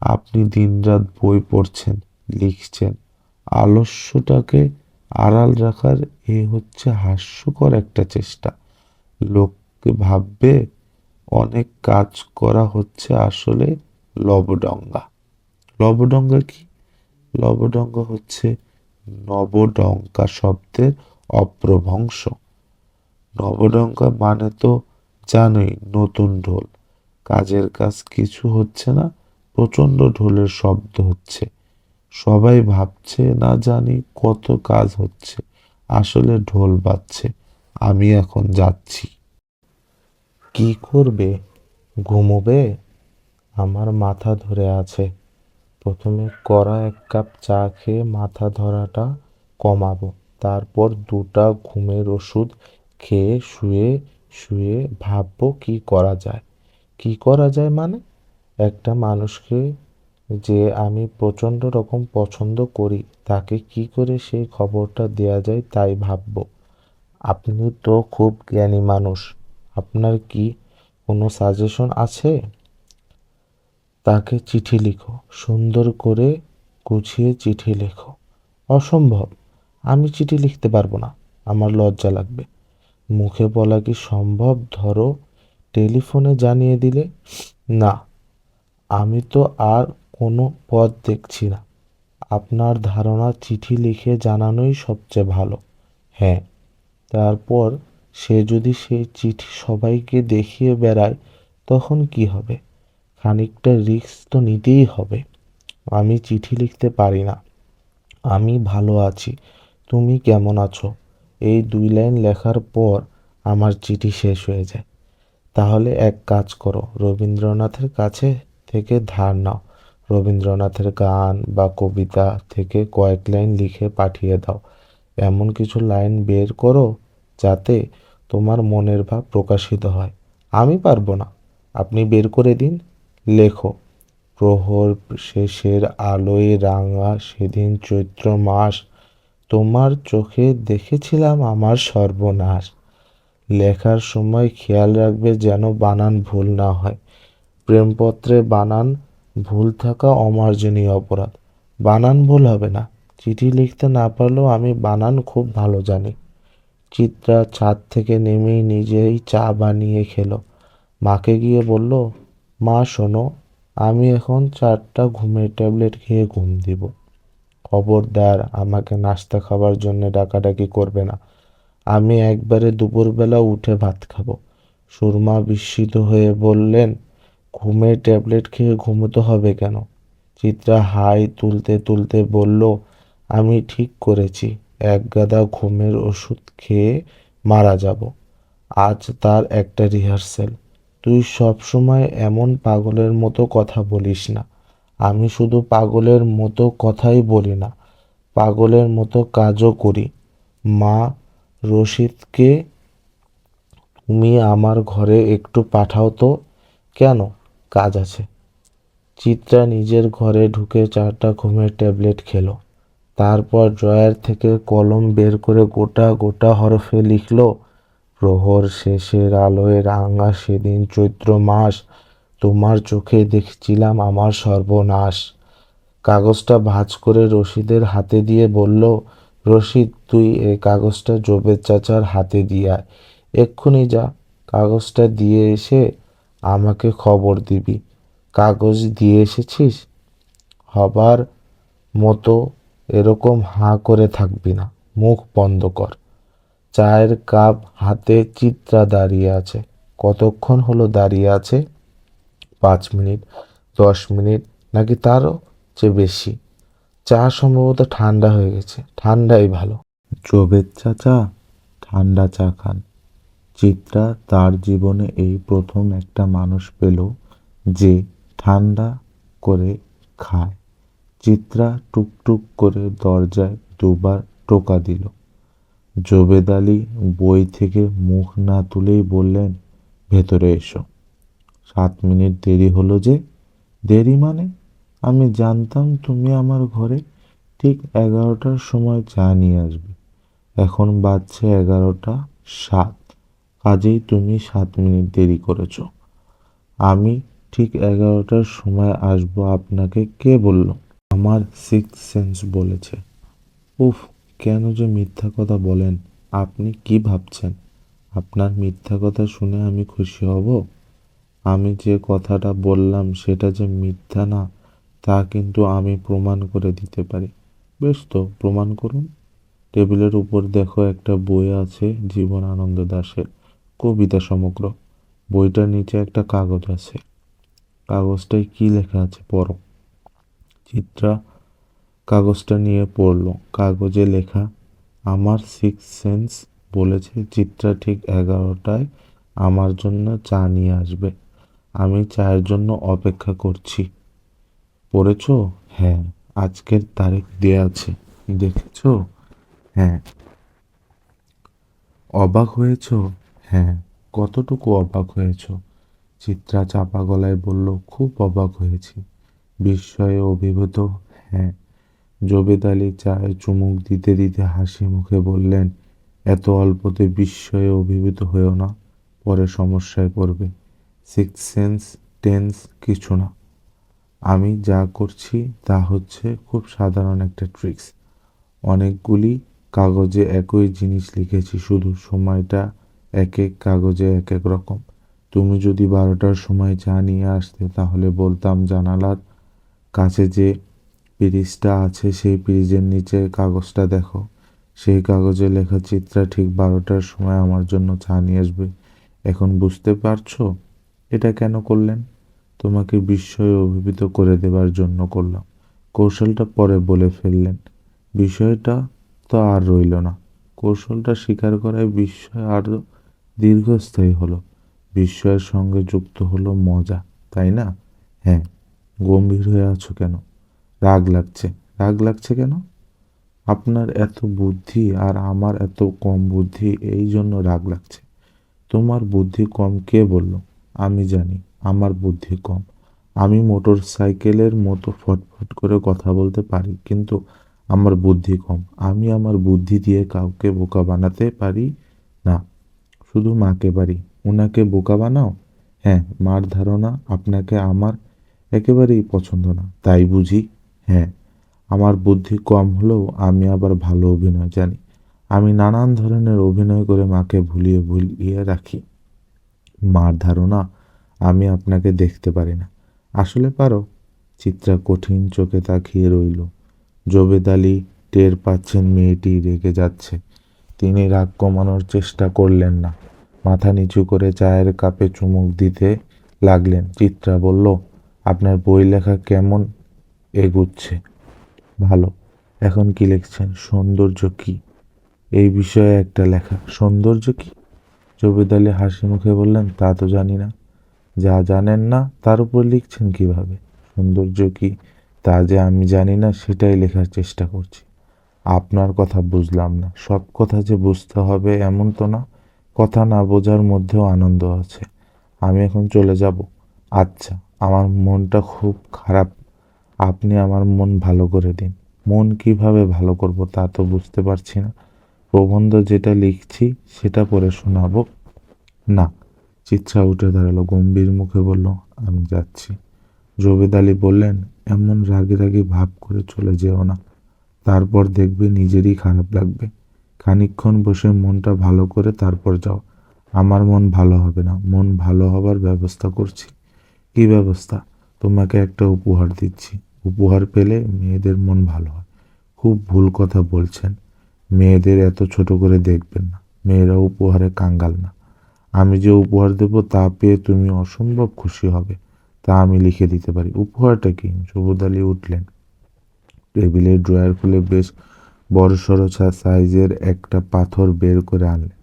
আপনি দিনরাত বই পড়ছেন, লিখছেন। আলস্যটাকে আড়াল রাখার এ হচ্ছে হাস্যকর একটা চেষ্টা। লোককে ভাববে অনেক কাজ করা হচ্ছে, আসলে লবডঙ্গা। লবডঙ্গা কি? লবডঙ্গা হচ্ছে নবডঙ্কা শব্দের অপ্রভংশ। নবডঙ্কা মানে তো জানোই, নতুন ঢোল। কাজের কাজ কিছু হচ্ছে না, প্রচণ্ড ঢোলের শব্দ হচ্ছে। সবাই ভাবছে না জানি কত কাজ হচ্ছে, আসলে ঢোল বাজছে। আমি এখন যাচ্ছি। কি করবে? ঘুমোবে? আমার মাথা ধরে আছে। প্রথমে কড়া 1 কাপ চা খেয়ে মাথা ধরাটা কমাবো, তারপর 2টা ঘুমের ওষুধ খেয়ে শুয়ে শুয়ে ভাববো কি করা যায়। কি করা যায় মানে? একটা মানুষকে যে আমি প্রচণ্ড রকম পছন্দ করি, তাকে কি করে সেই খবরটা দেয়া যায় তাই ভাববো। আপনি তো খুব জ্ঞানী মানুষ, আপনার কি কোনো সাজেশন আছে? তাকে চিঠি লিখো, সুন্দর করে গুছিয়ে চিঠি লেখো। অসম্ভব, আমি চিঠি লিখতে পারবো না, আমার লজ্জা লাগবে। মুখে বলা কি সম্ভব? ধরো টেলিফোনে জানিয়ে দিলে। না, আমি তো আর কোনো পথ দেখছি না। আপনার ধারণা চিঠি লিখে জানানোই সবচেয়ে ভালো? হ্যাঁ। তারপর সে যদি সেই চিঠি সবাইকে দেখিয়ে বেড়ায়, তখন কি হবে? খানিকটা রিস্ক তো নিতেই হবে। আমি চিঠি লিখতে পারি না। আমি ভালো আছি, তুমি কেমন আছো, এই 2 লাইন লেখার পর আমার চিঠি শেষ হয়ে যায়। তাহলে এক কাজ করো, রবীন্দ্রনাথের কাছে থেকে ধার নাও। রবীন্দ্রনাথের গান বা কবিতা থেকে কয়েক লাইন লিখে পাঠিয়ে দাও। এমন কিছু লাইন বের করো যাতে তোমার মনের ভাব প্রকাশিত হয়। আমি পারবো না, আপনি বের করে দিন। লেখো, প্রহর শেষের আলোয় রাঙা সেদিন চৈত্র মাস, তোমার চোখে দেখেছিলাম আমার সর্বনাশ। লেখার সময় খেয়াল রাখবে যেন বানান ভুল না হয়। প্রেমপত্রে বানান ভুল থাকা অমার্জনীয় অপরাধ। বানান ভুল হবে না। চিঠি লিখতে না পারলেও আমি বানান খুব ভালো জানি। চিত্রা ছাদ থেকে নেমেই নিজেই চা বানিয়ে খেলো। মাকে গিয়ে বলল, মা শোনো, আমি এখন 4টা ঘুমের ট্যাবলেট খেয়ে ঘুম দিব। খবরদার আমাকে নাস্তা খাবার জন্য ডাকাডাকি করবে না। আমি একবারে দুপুরবেলা উঠে ভাত খাবো। সুরমা বিস্মিত হয়ে বললেন, ঘুমের ট্যাবলেট খেয়ে ঘুমোতে হবে কেন? চিত্রা হাই তুলতে তুলতে বলল, আমি ঠিক করেছি, এক গাদা ঘুমের ওষুধ খেয়ে মারা যাব। আজ তার একটা রিহার্সেল। তুই সব সময় এমন পাগলের মতো কথা বলিস না। আমি শুধু পাগলের মতো কথাই বলি না, পাগলের মতো কাজও করি। মা, রশিদকে তুমি আমার ঘরে একটু পাঠাও তো। কেন? কাজ আছে। চিত্রা নিজের ঘরে ঢুকে 4টা ঘুমের ট্যাবলেট খেলো। তারপর ড্রয়ার থেকে কলম বের করে গোটা গোটা হরফে লিখল, প্রহর শেষের আলোয় রাঙা সেদিন চৈত্র মাস, তোমার চোখে দেখছিলাম আমার সর্বনাশ। কাগজটা ভাঁজ করে রশিদের হাতে দিয়ে বলল, রশিদ, তুই এই কাগজটা জবের চাচার হাতে দিয়ে আয়। এক্ষুনি যা, কাগজটা দিয়ে এসে আমাকে খবর দিবি। কাগজ দিয়ে এসেছিস? হবার মতো এরকম হাঁ করে থাকবি না, মুখ বন্ধ কর। চায়ের কাপ হাতে চিত্রা দাঁড়িয়ে আছে। কতক্ষণ হলো দাঁড়িয়ে আছে? 5 মিনিট, 10 মিনিট, নাকি তারও চেয়ে বেশি। চা সম্ভবত ঠান্ডা হয়ে গেছে। ঠান্ডাই ভালো। জবেদ চাচা ঠান্ডা চা খান। চিত্রা তার জীবনে এই প্রথম একটা মানুষ পেল যে ঠান্ডা করে খায়। চিত্রা টুকটুক করে দরজায় দুবার টোকা দিল। জবেদ আলী বই থেকে মুখ না তুলেই বললেন, ভেতরে এসো। 7 মিনিট দেরি হলো যে? দেরি মানে? আমি জানতাম তুমি আমার ঘরে ঠিক 11টার সময় চা নিয়ে আসবে। এখন বাজছে 11টা 7, কাজেই তুমি 7 মিনিট দেরি করেছ। আমি ঠিক 11টার সময় আসবো আপনাকে কে বলল? আমার সিক্স সেন্স বলেছে। উফ, কেন যে মিথ্যা কথা বলেন? আপনি কি ভাবছেন আপনার মিথ্যা কথা শুনে আমি খুশি হব? আমি যে কথাটা বললাম সেটা যে মিথ্যা না তা কিন্তু আমি প্রমাণ করে দিতে পারি। বেশ, তো প্রমাণ করুন। টেবিলের উপর দেখো, একটা বই আছে জীবনানন্দ দাশের কবিতা সমগ্র। বইটার নিচে একটা কাগজ আছে। কাগজটায় কি লেখা আছে পড়ো। চিত্রা কাগজটা নিয়ে পড়ল। কাগজে লেখা, আমার সিক্স সেন্স বলেছে চিত্রা ঠিক 11টায় আমার জন্য চা নিয়ে আসবে। আমি চায়ের জন্য অপেক্ষা করছি। পড়েছো? হ্যাঁ। আজকের তারিখ দেয়া আছে, দেখেছো? হ্যাঁ। অবাক হয়েছো? হ্যাঁ। কতটুকু অবাক হয়েছো? চিত্রা চাপা গলায় বলল, খুব অবাক হয়েছি। বিস্ময়ে অভিভূত? হ্যাঁ। জবেদ আলী চায়ে চুমুক দিতে দিতে হাসি মুখে বললেন, এত অল্পতে বিস্ময়ে অভিভূত হয়েও না, পরে সমস্যায় পড়বে। সিক্স সেন্স টেন্স কিছু না। আমি যা করছি তা হচ্ছে খুব সাধারণ একটা ট্রিক্স। অনেকগুলি কাগজে একই জিনিস লিখেছি, শুধু সময়টা এক এক কাগজে এক এক রকম। তুমি যদি 12টার সময় চা নিয়ে আসতে তাহলে বলতাম, জানালার কাছে যে পিরিজটা আছে সেই পিরিজের নিচে কাগজটা দেখো। সেই কাগজে লেখা চিত্রা ঠিক 12টার সময় আমার জন্য চা নিয়ে আসবে। এখন বুঝতে পারছো এটা কেন করলেন? তোমাকে বিস্ময়ে অভিভূত করে দেবার জন্য করলাম। কৌশলটা পরে বলে ফেললেন। বিষয়টা তো আর রইল না। কৌশলটা স্বীকার করায় বিস্ময় আরও দীর্ঘস্থায়ী হলো। বিস্ময়ের সঙ্গে যুক্ত হলো মজা, তাই না? হ্যাঁ। গম্ভীর হয়ে আছো কেন? রাগ লাগছে। রাগ লাগছে কেন? আপনার এত বুদ্ধি আর আমার এত কম বুদ্ধি, এই জন্য রাগ লাগছে। তোমার বুদ্ধি কম কে বলল? আমি জানি আমার বুদ্ধি কম। আমি মোটর সাইকেলের মতো ফটফট করে কথা বলতে পারি, কিন্তু আমার বুদ্ধি কম। আমি আমার বুদ্ধি দিয়ে কাউকে বোকা বানাতে পারি না, শুধু মাকে পারি। উনাকে বোকা বানাও? হ্যাঁ। মার ধারণা আপনাকে আমার একেবারেই পছন্দ না, তাই বুঝি? হ্যাঁ। আমার বুদ্ধি কম হলেও আমি আবার ভালো অভিনয় জানি। আমি নানান ধরনের অভিনয় করে মাকে ভুলিয়ে ভুলিয়ে রাখি। মার ধারণা আমি আপনাকে দেখতে পারি না। আসলে পারো? চিত্রা কঠিন চোখে তাকিয়ে রইল। জবেদ আলী টের পাচ্ছেন মেয়েটি রেগে যাচ্ছে। তিনি রাগ কমানোর চেষ্টা করলেন না। মাথা নিচু করে চায়ের কাপে চুমুক দিতে লাগলেন। চিত্রা বলল, আপনার বই লেখা কেমন এগুচ্ছে? ভালো। এখন কি লিখছেন? সৌন্দর্য কি? এই বিষয়ে একটা লেখা। সৌন্দর্য কি? জবেদ আলী হাসি মুখে বললেন, তা তো জানি না। যা জানেন না তার উপর লিখছেন কিভাবে? সৌন্দর্য কি তা যে আমি জানি না সেটাই লেখার চেষ্টা করছি। আপনার কথা বুঝলাম না। সব কথা যে বুঝতে হবে এমন তো না। কথা না বোঝার মধ্যেও আনন্দ আছে। আমি এখন চলে যাব। আচ্ছা। আমার মনটা খুব খারাপ। আপনি আমার মন ভালো করে দিন। মন কিভাবে ভালো করব তা তো বুঝতে পারছি না। প্রবন্ধ যেটা লিখছি সেটা পড়ে শোনাবো? না। চিত্রা উঠে দাঁড়ালো, গম্ভীর মুখে বলল, আমি যাচ্ছি। জবেদ আলী বললেন, এমন রাগী রাগী ভাব করে চলে যেও না, তারপর দেখবে নিজেরই খারাপ লাগবে। খানিকক্ষণ বসে মনটা ভালো করে তারপর যাও। আমার মন ভালো হবে না, মন ভালো হবার ব্যবস্থা করছি। কি ব্যবস্থা? তোমাকে একটা উপহার দিচ্ছি। উপহার পেলে মেয়েদের মন ভালো হয়। খুব ভুল কথা বলছেন। মেয়েদের এত ছোট করে দেখবেন না। মেয়েরা উপহারে কাঙ্গাল না। আমি যে উপহার দেব তা পেয়ে তুমি অসম্ভব খুশি হবে, তা আমি লিখে দিতে পারি। উপহারটা কি? জবেদ আলী উঠলেন, টেবিলের ড্রয়ার খুলে বেশ বড়সড় সাইজের একটা পাথর বের করে আনলেন।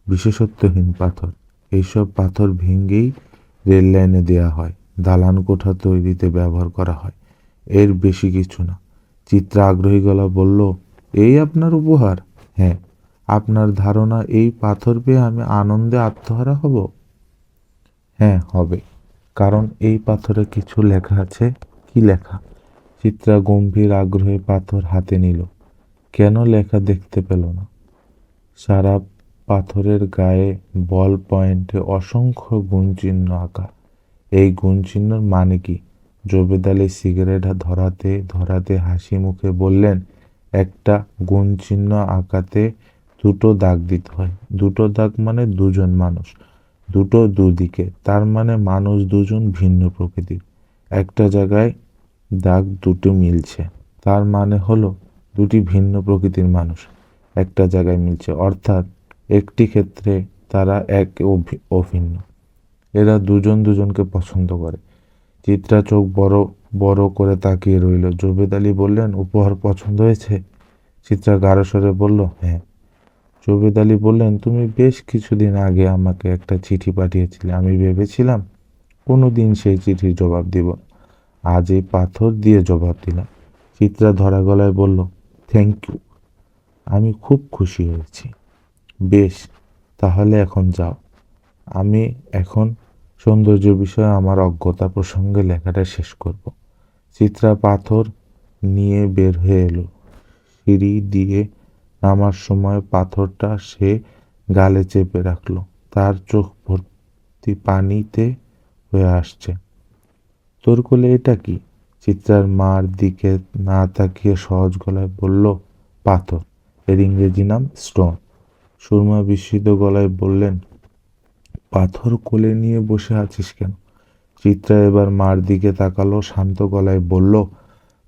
বিশেষত্বহীন পাথর। এইসব পাথর ভেঙেই রেল লাইনে দেয়া হয়, দালান কোঠা তৈরিতে ব্যবহার করা হয়, এর বেশি কিছু না। চিত্রা আগ্রহী গলা বলল, এই আপনার উপহার? হ্যাঁ। আপনার ধারণা এই পাথর পেয়ে আমি আনন্দে আত্মহারা হব? হ্যাঁ, হবে। কারণ এই পাথরে কিছু লেখা আছে। কি লেখা? চিত্রা গম্ভীর আগ্রহে পাথর হাতে নিল। কেন লেখা দেখতে পেল না? সারা পাথরের গায়ে বল পয়েন্টে অসংখ্য গুণচিহ্ন আঁকা। এই গুণচিহ্নর মানে কি? জবেদ আলী সিগারেট ধরাতে ধরাতে হাসি মুখে বললেন, একটা গুণচিহ্ন আঁকাতে দুটো দাগ দিতে হয়। দুটো দাগ মানে দুজন মানুষ, দুটো দুদিকে, তার মানে মানুষ দুজন ভিন্ন প্রকৃতির। একটা জায়গায় দাগ দুটো মিলছে, তার মানে হলো দুটি ভিন্ন প্রকৃতির মানুষ একটা জায়গায় মিলছে, অর্থাৎ একটি ক্ষেত্রে তারা এক অভিন্ন। এরা দুজন দুজনকে পছন্দ করে। চিত্রা চোখ বড় বড় করে তাকিয়ে রইল। জবেদ আলী বললেন, উপহার পছন্দ হয়েছে? চিত্রা গাঢ় স্বরে বলল, হ্যাঁ। জবেদ আলী বললেন, তুমি বেশ কিছুদিন আগে আমাকে একটা চিঠি পাঠিয়েছিলে। আমি ভেবেছিলাম কোনো দিন সেই চিঠির জবাব দিব। আজ এই পাথর দিয়ে জবাব দিলাম। চিত্রা ধরা গলায় বলল, থ্যাংক ইউ, আমি খুব খুশি হয়েছি। বেশ, তাহলে এখন যাও। আমি এখন সৌন্দর্য বিষয়ে আমার অজ্ঞতা প্রসঙ্গে লেখাটা শেষ করব। চিত্রা পাথর নিয়ে বের হয়ে এলো। সিঁড়ি দিয়ে নামার সময় পাথরটা সে গালে চেপে রাখলো। তার চোখ ভর্তি পানিতে হয়ে আসছে। তোর কোলে এটা কি? চিত্রার মার দিকে না তাকিয়ে সহজ গলায় বলল, পাথর। এর ইংরেজি নাম স্টোন। সুরমা বিস্মিত গলায় বললেন, পাথর কোলে নিয়ে বসে আছিস কেন? চিত্রা এবার মার দিকে তাকালো, শান্ত গলায় বলল,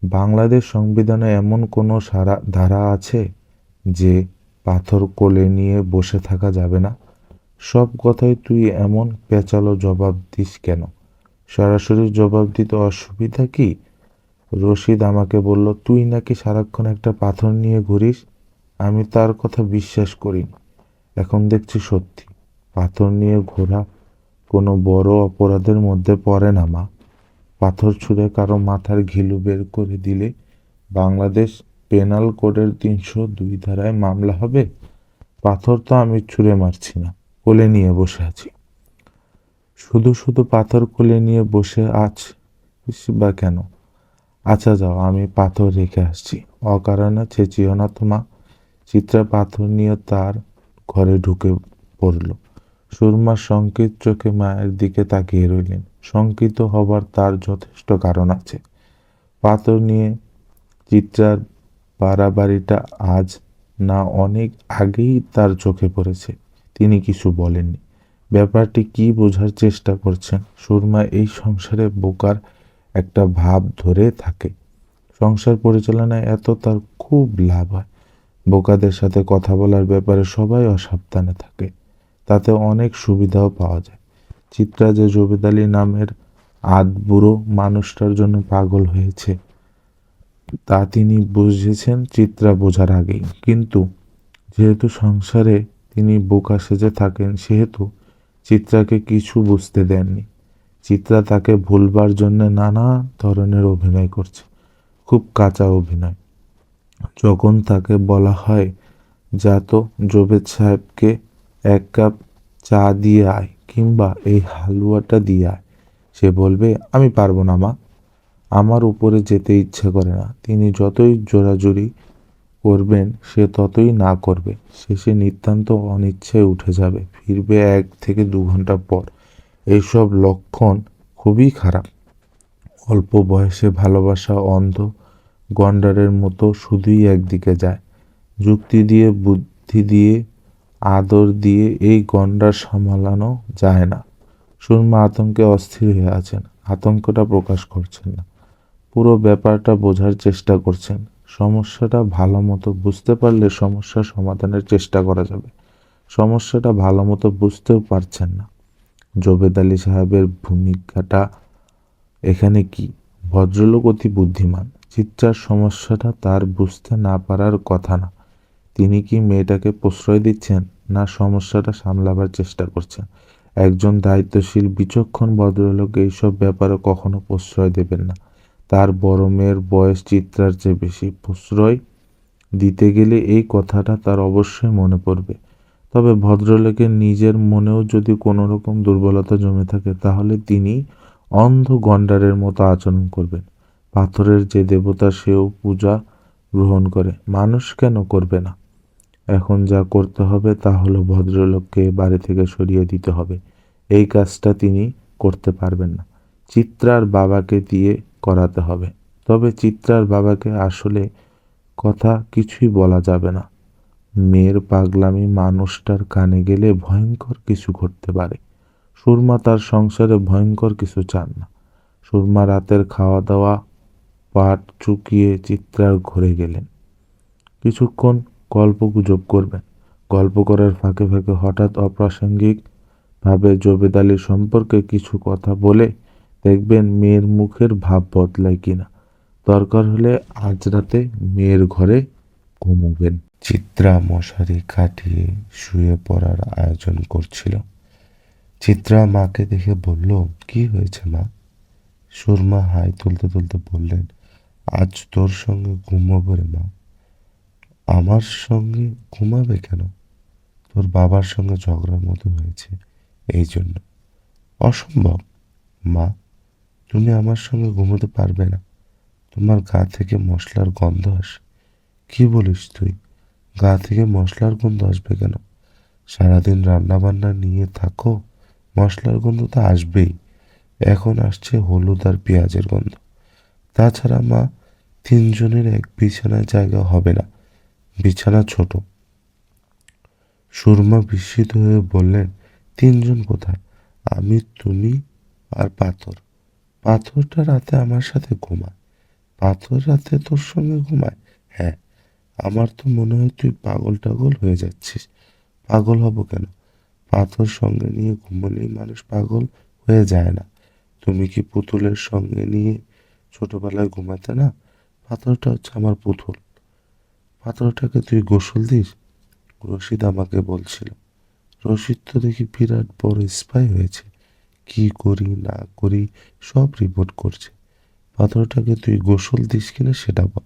বাংলাদেশ সংবিধানে এমন কোনো ধারা আছে যে পাথর কোলে নিয়ে বসে থাকা যাবে না? সব কথায় তুই এমন পেঁচালো জবাব দিস কেন? সরাসরি জবাব দিতে অসুবিধা কি? রশিদ আমাকে বলল তুই নাকি সারাক্ষণ একটা পাথর নিয়ে ঘুরিস। আমি তার কথা বিশ্বাস করিনি। এখন দেখছি সত্যি। পাথর নিয়ে ঘোরা কোনো বড় অপরাধের মধ্যে পড়ে না মা। পাথর ছুঁড়ে কারো মাথার ঘিলু বের করে দিলে বাংলাদেশ পেনাল কোডের ৩০২ ধারায় মামলা হবে। পাথর তো আমি ছুঁড়ে মারছি না, কোলে নিয়ে বসে আছি। শুধু শুধু পাথর কোলে নিয়ে বসে আছিস বা কেন? আচ্ছা যাও, আমি পাথর রেখে আসছি। অকারণে চেঁচিও না তো মা। চিত্রা পাথর নিয়ে তার ঘরে ঢুকে পড়ল। সুরমা শঙ্কিত চোখে মায়ের দিকে তাকিয়ে রইলেন। শঙ্কিত হবার তার যথেষ্ট কারণ আছে। পাথর নিয়ে চিত্রার বাড়াবাড়িটা আজ না অনেক আগেই তার চোখে পড়েছে। তিনি কিছু বলেননি। ব্যাপারটি কি বোঝার চেষ্টা করছেন? সুরমা এই সংসারে বোকার একটা ভাব ধরে থাকে। সংসার পরিচালনায় এত তার খুব লাভ হয়। বোকাদের সাথে কথা বলার ব্যাপারে সবাই অসাবধানে থাকে, তাতে অনেক সুবিধাও পাওয়া যায়। চিত্রা যে জবেদ আলী নামের আধবুড়ো মানুষটার জন্য পাগল হয়েছে তা তিনি বুঝেছেন চিত্রা বোঝার আগেই। কিন্তু যেহেতু সংসারে তিনি বোকা সেজে থাকেন, সেহেতু চিত্রাকে কিছু বুঝতে দেননি। চিত্রা তাকে ভুলবার জন্য নানা ধরনের অভিনয় করছে, খুব কাঁচা অভিনয়। যখন তাকে বলা হয়, যা তো জবেদ সাহেবকে ১ কাপ চা দিয়ে আয়, কিংবা এই হালুয়াটা দিয়ে আয়, সে বলবে, আমি পারবো না মা, আমার উপরে যেতে ইচ্ছে করে না। তিনি যতই জোরাজুরি করবেন সে ততই না করবে। শেষে নিতান্ত অনিচ্ছায় উঠে যাবে, ফিরবে 1 থেকে 2 ঘন্টা পর। এইসব লক্ষণ খুবই খারাপ। অল্প বয়সে ভালোবাসা অন্ধ গন্ডারের মতো শুধুই একদিকে যায়। যুক্তি দিয়ে, বুদ্ধি দিয়ে, আদর দিয়ে এই গন্ডার সামলানো যায় না। সুরমা আতঙ্কে অস্থির হয়ে আছেন। আতঙ্কটা প্রকাশ করছেন না, পুরো ব্যাপারটা বোঝার চেষ্টা করছেন। সমস্যাটা ভালো মতো বুঝতে পারলে সমস্যার সমাধানের চেষ্টা করা যাবে। সমস্যাটা ভালো মতো বুঝতেও পারছেন না। জবেদ আলী সাহেবের ভূমিকাটা এখানে কি? ভদ্রলোক অতি বুদ্ধিমান। চিত্রার সমস্যাটা তার বুঝতে না পারার কথা না। তিনি কি মেয়েটাকে প্রশ্রয় দিচ্ছেন, না সমস্যাটা সামলাবার চেষ্টা করছেন? একজন দায়িত্বশীল বিচক্ষণ ভদ্রলোক এইসব ব্যাপারে কখনো প্রশ্রয় দেবেন না। তার বড় মেয়ের বয়স চিত্রার চেয়ে বেশি। প্রশ্রয় দিতে গেলে এই কথাটা তার অবশ্যই মনে পড়বে। তবে ভদ্রলোকের নিজের মনেও যদি কোনো রকম দুর্বলতা জমে থাকে, তাহলে তিনি অন্ধ গন্ডারের মতো আচরণ করবেন। পাথরের যে দেবতা, সেও পূজা গ্রহণ করে, মানুষ কেন করবে না? এখন যা করতে হবে তা হলো ভদ্রলোককে বাড়ি থেকে সরিয়ে দিতে হবে। এই কাজটা তিনি করতে পারবেন না। চিত্রার বাবাকে দিয়ে করাতে হবে। তবে চিত্রার বাবাকে আসলে কথা কিছুই বলা যাবে না। মেয়ের পাগলামি মানুষটার কানে গেলে ভয়ঙ্কর কিছু ঘটতে পারে। সুরমা তার সংসারে ভয়ঙ্কর কিছু চান না। সুরমা রাতের খাওয়া দাওয়া পাট চুকিয়ে চিত্রার ঘরে গেলেন। কিছুক্ষণ গল্পগুজব করবেন। গল্প করার ফাঁকে ফাঁকে হঠাৎ অপ্রাসঙ্গিক ভাবে জবেদ আলী সম্পর্কে কিছু কথা বলে দেখবেন মেয়ের মুখের ভাব বদলায় কিনা। দরকার হলে আজ রাতে মেয়ের ঘরে ঘুমোবেন। চিত্রা মশারি কাটিয়ে শুয়ে পড়ার আয়োজন করছিল। চিত্রা মাকে দেখে বলল, কি হয়েছে মা? সুরমা হাই তুলতে তুলতে বললেন, আজ তোর সঙ্গে ঘুমাবো রে মা। আমার সঙ্গে ঘুমাবে কেন? তোর বাবার সঙ্গে ঝগড়ার মতো হয়েছে, এই জন্য। অসম্ভব মা, তুমি আমার সঙ্গে ঘুমোতে পারবে না। তোমার গা থেকে মশলার গন্ধ আসে। কি বলিস তুই? গা থেকে মশলার গন্ধ আসবে কেন? সারাদিন রান্না বান্না নিয়ে থাকো, মশলার গন্ধ তো আসবেই। এখন আসছে হলুদ আর পেঁয়াজের গন্ধ। তাছাড়া মা, 3জনের এক বিছানায় জায়গা হবে না, বিছানা ছোট। সুরমা বিস্মিত হয়ে বললেন, 3জন কোথায়? আমি, তুমি আর পাথর। পাথরটা রাতে আমার সাথে ঘুমায়। পাথর রাতে তোর সঙ্গে ঘুমায়? হ্যাঁ। আমার তো মনে হয় তুই পাগল টাগল হয়ে যাচ্ছিস। পাগল হব কেন? পাথর সঙ্গে নিয়ে ঘুমোলেই মানুষ পাগল হয়ে যায় না। তুমি কি পুতুলের সঙ্গে নিয়ে ছোটবেলায় ঘুমাতে না? পাথরটা হচ্ছে আমার পুতুল। পাথরটাকে তুই গোসল দিস? রশিদ আমাকে বলছিল। রশিদ তো দেখি বিরাট বড় স্পাই হয়েছে। কি করি না করি সব রিপোর্ট করছে। পাথরটাকে তুই গোসল দিস কিনা সেটা বল।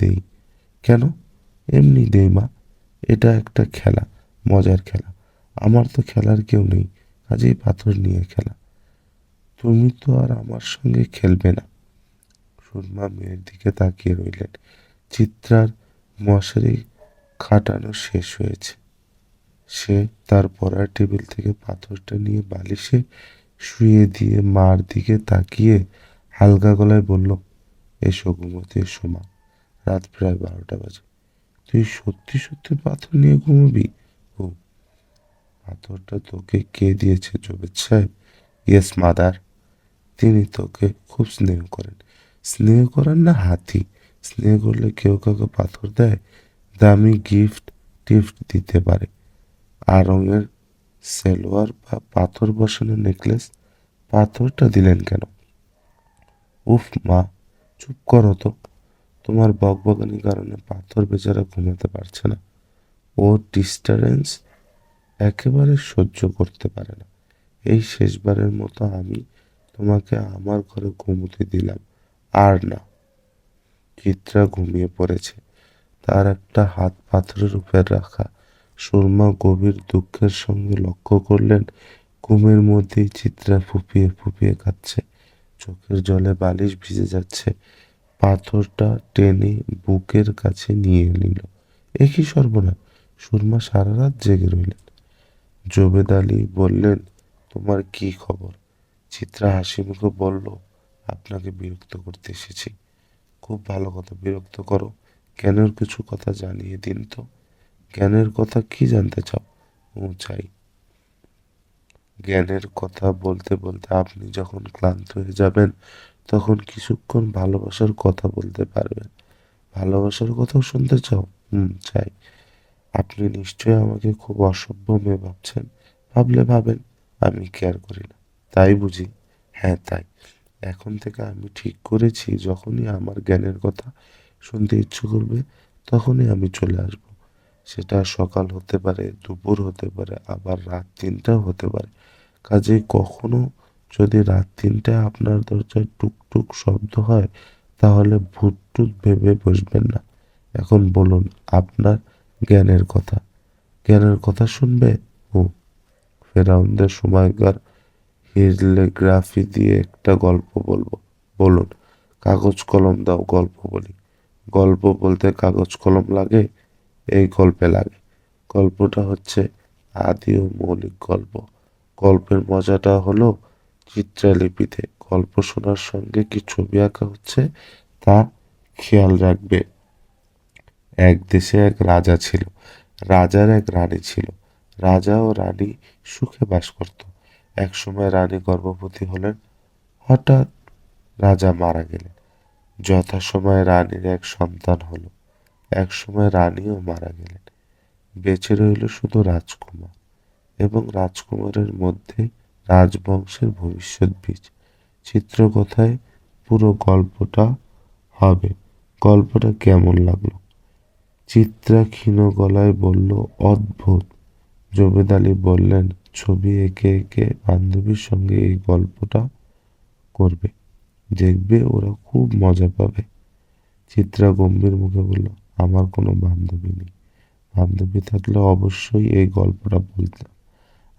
দেই। কেন? এমনি দেই মা। এটা একটা খেলা, মজার খেলা। আমার তো খেলার কেউ নেই, কাজেই পাথর নিয়ে খেলা। তুমি তো আর আমার সঙ্গে খেলবে না। সুরমা মেয়ের দিকে তাকিয়ে রইলেন। চিত্রার মশারি খাটানো শেষ হয়েছে। সে তার পড়ার টেবিল থেকে পাথরটা নিয়ে বালিশে শুয়ে দিয়ে মার দিকে তাকিয়ে হালকা গলায় বলল, এসো ঘুমোতে, এসো মা। রাত প্রায় 12টা বাজে। তুই সত্যি সত্যি পাথর নিয়ে ঘুমোবি? ও, পাথরটা তোকে কে দিয়েছে জবেদ সাহেব? Yes mother. তিনি তোকে খুব স্নেহ করেন। স্নেহ করেন না হাতি? স্নেহ করলে কেউ কাউকে পাথর দেয়? দামি গিফট টিফট দিতে পারে। আর রঙের সেলোয়ার বা পাথর বসানো নেকলেস। পাথরটা দিলেন কেন? উফ মা, চুপ করো তো। তোমার বকবকানির কারণে পাথর বেচারা ঘুমাতে পারছে না। ও ডিস্টারেন্স একেবারে সহ্য করতে পারে না। এই শেষবারের মতো আমি তোমাকে আমার ঘরে ঘুমোতে দিলাম, আর না। চিত্রা ঘুমিয়ে পড়েছে, তার একটা হাত পাথরের উপর রাখা। সুরমা গভীর দুঃখের সঙ্গে লক্ষ্য করলেন, ঘুমের মধ্যেই চিত্রা ফুঁপিয়ে ফুঁপিয়ে কাঁদছে। চোখের জলে বালিশ ভিজে যাচ্ছে। পাথরটা টেনে বুকের কাছে নিয়ে নিল। এ কি সর্বনাশ! সুরমা সারা রাত জেগে রইলেন। জোবেদ আলী বললেন, তোমার কি খবর? চিত্রা হাসি মুখে বলল, আপনাকে বিরক্ত করতে এসেছি। খুব ভালো কথা, বিরক্ত করো। জ্ঞানের কিছু কথা জানিয়ে দিন তো। জ্ঞানের কথা কি জানতে চাও? চাই জ্ঞানের কথা বলতে বলতে আপনি যখন ক্লান্ত হয়ে যাবেন তখন কিছুক্ষণ ভালোবাসার কথা বলতে পারবেন। ভালোবাসার কথাও শুনতে চাও? চাই। আপনি নিশ্চয়ই আমাকে খুব অসভ্য মেয়ে ভাবছেন। ভাবলে ভাবেন, আমি কেয়ার করি না, তাই বুঝি? হ্যাঁ তাই। এখন থেকে আমি ঠিক করেছি, যখনই আমার জ্ঞানের কথা শুনতে ইচ্ছে করবে তখনই আমি চলে আসব। সেটা সকাল হতে পারে, দুপুর হতে পারে, আবার রাত 3টাও হতে পারে। কাজেই কখনো যদি রাত 3টায় আপনার দরজায় টুকটুক শব্দ হয় তাহলে ভূত টুত ভেবে বসবেন না। এখন বলুন আপনার জ্ঞানের কথা। জ্ঞানের কথা শুনবে? ও, ফেরাউনদের সময়কার হিয়েরোগ্লিফি দিয়ে একটা গল্প বলবো। বলুন। কাগজ কলম দাও, গল্প বলি। গল্প বলতে কাগজ কলম লাগে? এই গল্পে লাগে। গল্পটা হচ্ছে আদি ও মৌলিক গল্প। গল্পের মজাটা হলো চিত্রলিপিতে গল্প শোনার সঙ্গে কি ছবি আঁকা হচ্ছে তা খেয়াল রাখবে। এক দেশে এক রাজা ছিল। রাজার এক রানী ছিল। রাজা ও রানী সুখে বাস করত। একসময় রানী গর্ভবতী হলেন। হঠাৎ রাজা মারা গেলেন। যথাসময়ে রানীর এক সন্তান হলো। একসময় রানীও মারা গেলেন। বেঁচে রইল শুধু রাজকুমার এবং রাজকুমারের মধ্যে রাজবংশের ভবিষ্যৎ বীজ। চিত্রকথায় পুরো গল্পটা হবে। গল্পটা কেমন লাগলো? চিত্রা ক্ষীণ গলায় বলল, অদ্ভুত। জবেদ আলী বললেন, ছবি এঁকে এঁকে বান্ধবীর সঙ্গে এই গল্পটা করবে। দেখবে ওরা খুব মজা পাবে। চিত্রা গম্ভীর মুখে বলল, আমার কোনো বান্ধবী নেই। বান্ধবী থাকলে অবশ্যই এই গল্পটা বলতাম।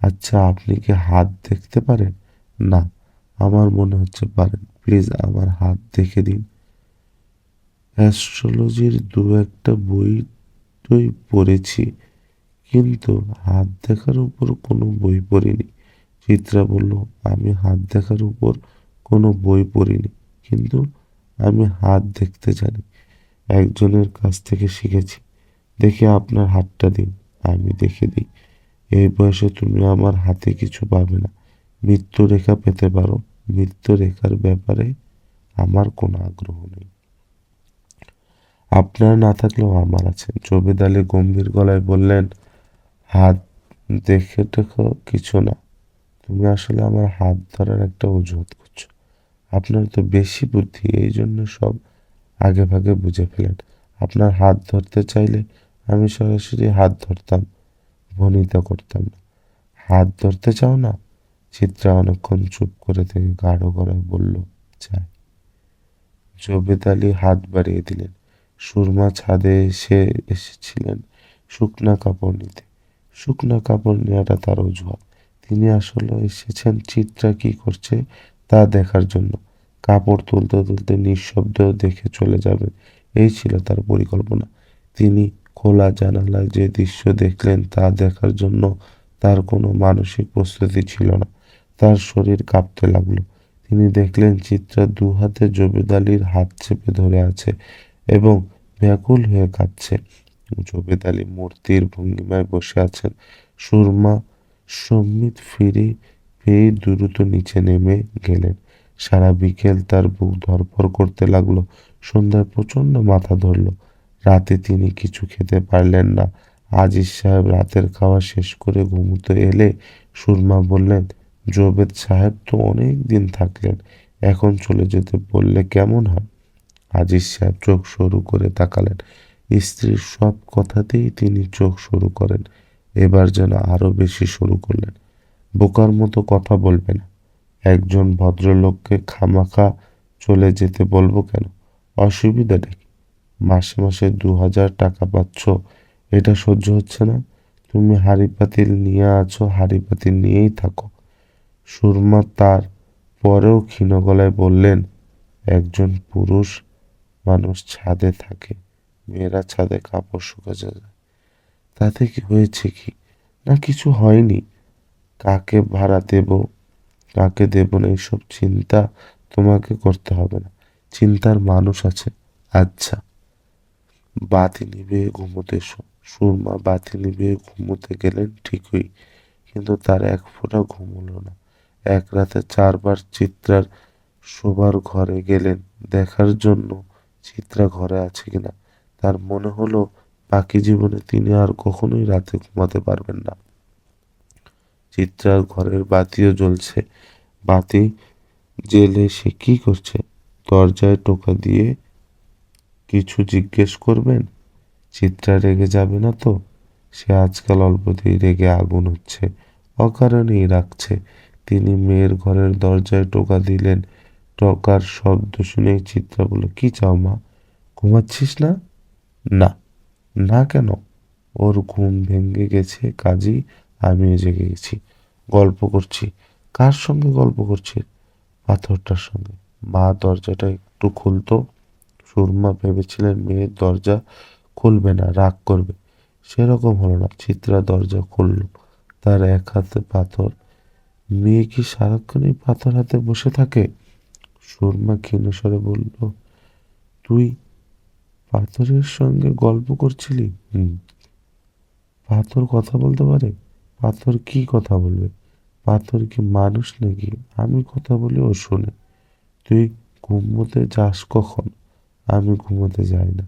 আচ্ছা, আপনি কি হাত দেখতে পারেন? না, আমার মনে হচ্ছে পারেন। প্লিজ আমার হাত দেখে দিন। অ্যাস্ট্রোলজির দু একটা বই টই পড়েছি, কিন্তু হাত দেখার উপর কোনো বই পড়িনি। চিত্রা বলল, আমি হাত দেখার উপর কোনো বই পড়িনি, কিন্তু আমি হাত দেখতে জানি। একজনের কাছ থেকে শিখেছি। দেখি আপনার হাতটা দিন, আমি দেখে দিই। এই বয়সে তুমি আমার হাতে কিছু পাবে না। মৃত্যুরেখা পেতে পারো। মৃত্যুরেখার ব্যাপারে আমার কোনো আগ্রহ নেই। আপনার না থাকলেও আমার আছে। জবেদ আলী গম্ভীর গলায় বললেন, হাত দেখে টেখো কিছু না। তুমি আসলে আমার হাত ধরার একটা অজুহাত করছো। আপনার তো বেশি বুদ্ধি, এই জন্য সব আগে ভাগে বুঝে ফেলেন। আপনার হাত ধরতে চাইলে আমি সরাসরি হাত ধরতাম, ভনিতা করতাম না। হাত ধরতে চাও না? চিত্রা অনেকক্ষণ চুপ করে থেকে গাঢ় গলায় বলল, চাই। জবেদ আলী হাত বাড়িয়ে দিলেন। সুরমা ছাদে এসেছিলেন শুকনা কাপড় নিতে। শুকনা কাপড় নেওয়াটা তার অজুহাত। তিনি আসলে এসেছেন চিত্রা কি করছে তা দেখার জন্য। কাপড় তুলতে তুলতে নিঃশব্দ দেখে চলে যাবেন, এই ছিল তার পরিকল্পনা। তিনি খোলা জানালায় যে দৃশ্য দেখলেন তা দেখার জন্য তার কোনো মানসিক প্রস্তুতি ছিল না। তার শরীর কাঁপতে লাগলো। তিনি দেখলেন চিত্রা দু হাতে জবেদ আলীর হাত চেপে ধরে আছে এবং ব্যাকুল হয়ে কাঁদছে। জবেদ আলী মূর্তির ভঙ্গিমায় বসে আছেন। সুরমা সম্বিত ফিরে পেয়ে দ্রুত নিচে নেমে গেলেন। সারা বিকেল তার বুক ধড়ফড় করতে লাগলো। সন্ধ্যায় প্রচন্ড মাথা ধরল। রাতে তিনি কিছু খেতে পারলেন না। আজিজ সাহেব রাতের খাওয়া শেষ করে ঘুমোতে এলে সুরমা বললেন, জবেদ সাহেব তো অনেক দিন থাকলেন, এখন চলে যেতে বললে কেমন হয়? আজিজ সাহেব চোখ সরু করে তাকালেন। স্ত্রীর সব কথাতেই তিনি চোখ সরু করেন। এবার যেন আরো বেশি সরু করলেন। বোকার মতো কথা বলবে না। একজন ভদ্রলোককে খামাখা চলে যেতে বলবো কেন? অসুবিধাটা কি? মাসে মাসে 2000 টাকা পাচ্ছ, এটা সহ্য হচ্ছে না? তুমি হাঁড়ি পাতিল নিয়ে আছো, হাঁড়ি পাতিল নিয়েই থাকো। সুরমা তার পরেও ক্ষীণ গলায় বললেন, একজন পুরুষ মানুষ ছাদে থাকে, মেয়েরা ছাদে কাপড় শুকাতে যায়। তাতে কি হয়েছে কি? না কিছু হয়নি। কাকে ভাড়া দেব, কাকে দেব না এইসব চিন্তা তোমাকে করতে হবে না। চিন্তার মানুষ আছে। আচ্ছা, বাতি নিভিয়ে ঘুমোতে এসো। সুরমা বাতি নিভিয়ে ঘুমোতে গেলেন ঠিকই, কিন্তু তার এক ফোঁটা ঘুম হলো না। এক রাতে 4 বার চিত্রার শোবার ঘরে গেলেন দেখার জন্য চিত্রা ঘরে আছে কিনা। তার মনে হলো বাকি জীবনে তিনি আর কখনোই রাতে ঘুমাতে পারবেন না। চিত্রার ঘরের বাতিও জ্বলছে। বাতি জেলে সে কি করছে? দরজায় টোকা দিয়ে কিছু জিজ্ঞেস করবেন? চিত্রা রেগে যাবে না তো? সে আজকাল অল্পতেই রেগে আগুন হচ্ছে, অকারণেই রাগছে। তিনি মেয়ের ঘরের দরজায় টোকা দিলেন। টোকার শব্দ শুনেই চিত্রা বলল, কি চাও মা? ঘুমাচ্ছিস না? না। না কেন? ওর ঘুম ভেঙে গেছে কাজী, আমিও জেগে গেছি। গল্প করছি। কার সঙ্গে গল্প করছি? পাথরটার সঙ্গে। মা দরজাটা একটু খুলতো। সুরমা ভেবেছিলেন মেয়ের দরজা খুলবে না, রাগ করবে। সেরকম হলো না। চিত্রা দরজা খুলল। তার এক হাতে পাথর। মেয়ে কি সারাক্ষণই পাথর হাতে বসে থাকে? সুরমা ক্ষীণ স্বরে বলল, তুই পাথরের সঙ্গে গল্প করছিলি? হুম। পাথর কথা বলতে পারে? পাথর কি কথা বলবে? পাথর কি মানুষ নাকি? আমি কথা বলি ও শোনে। তুই ঘুমোতে যাস কখন? আমি ঘুমোতে যাই না।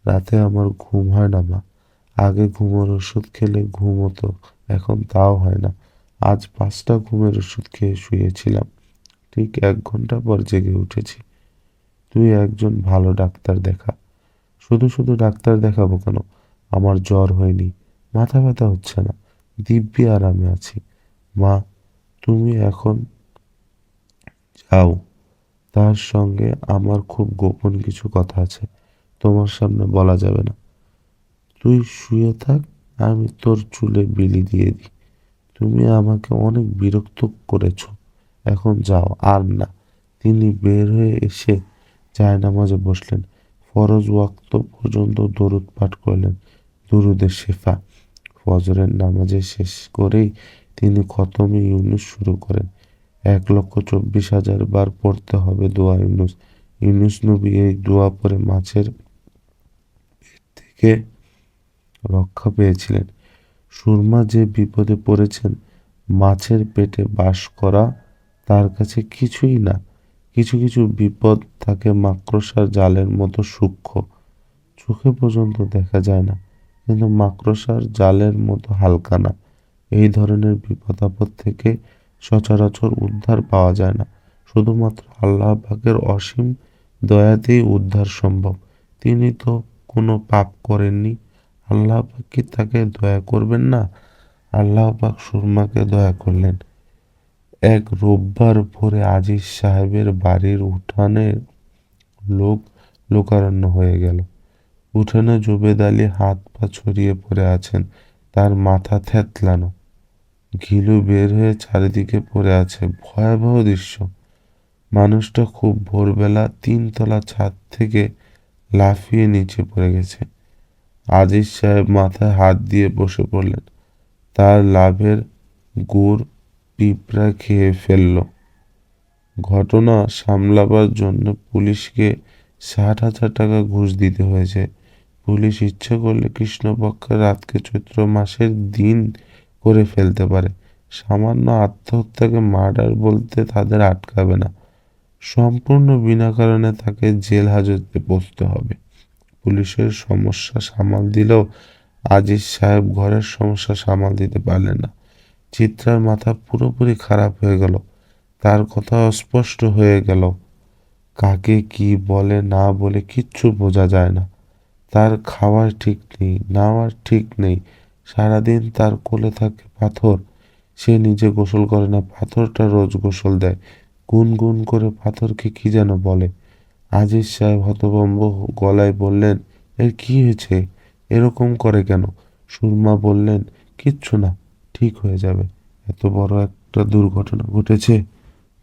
রাতে আমার ঘুম হয় না মা। আগে ঘুমের ওষুধ খেলে ঘুম হতো, এখন তাও হয় না। আজ 5টা ঘুমের ওষুধ খেয়ে শুয়েছিলাম, ঠিক 1 ঘন্টা পর জেগে উঠেছি। তুই একজন ভালো ডাক্তার দেখা। শুধু শুধু ডাক্তার দেখাবো কেন? আমার জ্বর হয়নি, মাথা ব্যথা হচ্ছে না, দিব্যি আরামে আছি। মা, তুমি এখন যাও। তার সঙ্গে আমার খুব গোপন কিছু কথা আছে, তোমার সামনে বলা যাবে না। তুই শুয়ে থাক, আমি তোর চুলে বিলি দিয়ে দিই। তুমি আমাকে অনেক বিরক্ত করেছ, এখন যাও আর না। তিনি বের হয়ে এসে জায়নামাজে বসলেন। ফরজ ওয়াক্ত পর্যন্ত দরুদ পাঠ করলেন, দুরুদে শেফা। ফজরের নামাজে শেষ করেই তিনি খতমে ইউনুস শুরু করেন। 1,24,000 বার পড়তে হবে দোয়া ইউনুস। ইউনুস নবী এই দোয়া পড়ে মাছের থেকে রক্ষা পেয়েছিলেন। সুরমা যে বিপদে পড়েছেন, মাছের পেটে বাস করা তার কাছে কিছুই না। কিছু কিছু বিপদ থাকে মাকড়সার জালের মতো সূক্ষ্ম, চোখে পর্যন্ত দেখা যায় না, কিন্তু মাকড়সার জালের মতো হালকা না। এই ধরনের বিপদ আপদ থেকে সচরাচর উদ্ধার পাওয়া যায় না। শুধুমাত্র আল্লাহ পাকের অসীম দয়াতেই উদ্ধার সম্ভব। তিনি তো কোনো পাপ করেননি, আল্লাহ পাক কি তাকে দয়া করবেন না? আল্লাহ পাক সুরমাকে দয়া করলেন। এক রোববার ভোরে আজিজ সাহেবের বাড়ির উঠানে লোক লোকারণ্য হয়ে গেল। উঠানে জুবেদ আলী হাত পা ছড়িয়ে পড়ে আছেন, তার মাথা থ্যাতলানো। ঘিলু বের হয়ে চারিদিকে পড়ে আছে। ভয়াবহ দৃশ্য। মানুষটা খুব ভোরবেলা 3তলা ছাদ থেকে লাফিয়ে নিচে পড়ে গেছে। আজিজ সাহেব মাথায় হাত দিয়ে বসে পড়লেন। তার লাভের গুড় পিঁপড়া খেয়ে ফেলল। ঘটনা সামলাবার জন্য পুলিশকে 60,000 টাকা ঘুষ দিতে হয়েছে। পুলিশ ইচ্ছে করলে কৃষ্ণপক্ষের রাতকে চৈত্র মাসের দিন করে ফেলতে পারে। সামান্য আত্মহত্যাকে মার্ডার বলতে তাদের আটকাবে না। সম্পূর্ণ বিনা কারণে তাকে জেল হাজতে বসতে হবে। পুলিশের সমস্যা সামাল দিলেও আজিজ সাহেব ঘরের সমস্যা সামাল দিতে পারলেন না। চিত্রার মাথা পুরোপুরি খারাপ হয়ে গেল। তার কথা অস্পষ্ট হয়ে গেল। কাকে কি বলে না বলে কিচ্ছু বোঝা যায় না। তার খাওয়ার ঠিক নেই, নাওয়ার ঠিক নেই। সারাদিন তার কোলে থাকে পাথর। সে নিজে গোসল করে না, পাথরটা রোজ গোসল দেয়। গুনগুন করে পাথরকে কি যেন বলে। আজিজ সাহেব হতভম্ব গলায় বললেন, এর কি হয়েছে? এরকম করে কেন? সুরমা বললেন, কিচ্ছু না, ঠিক হয়ে যাবে। এত বড় একটা দুর্ঘটনা ঘটেছে,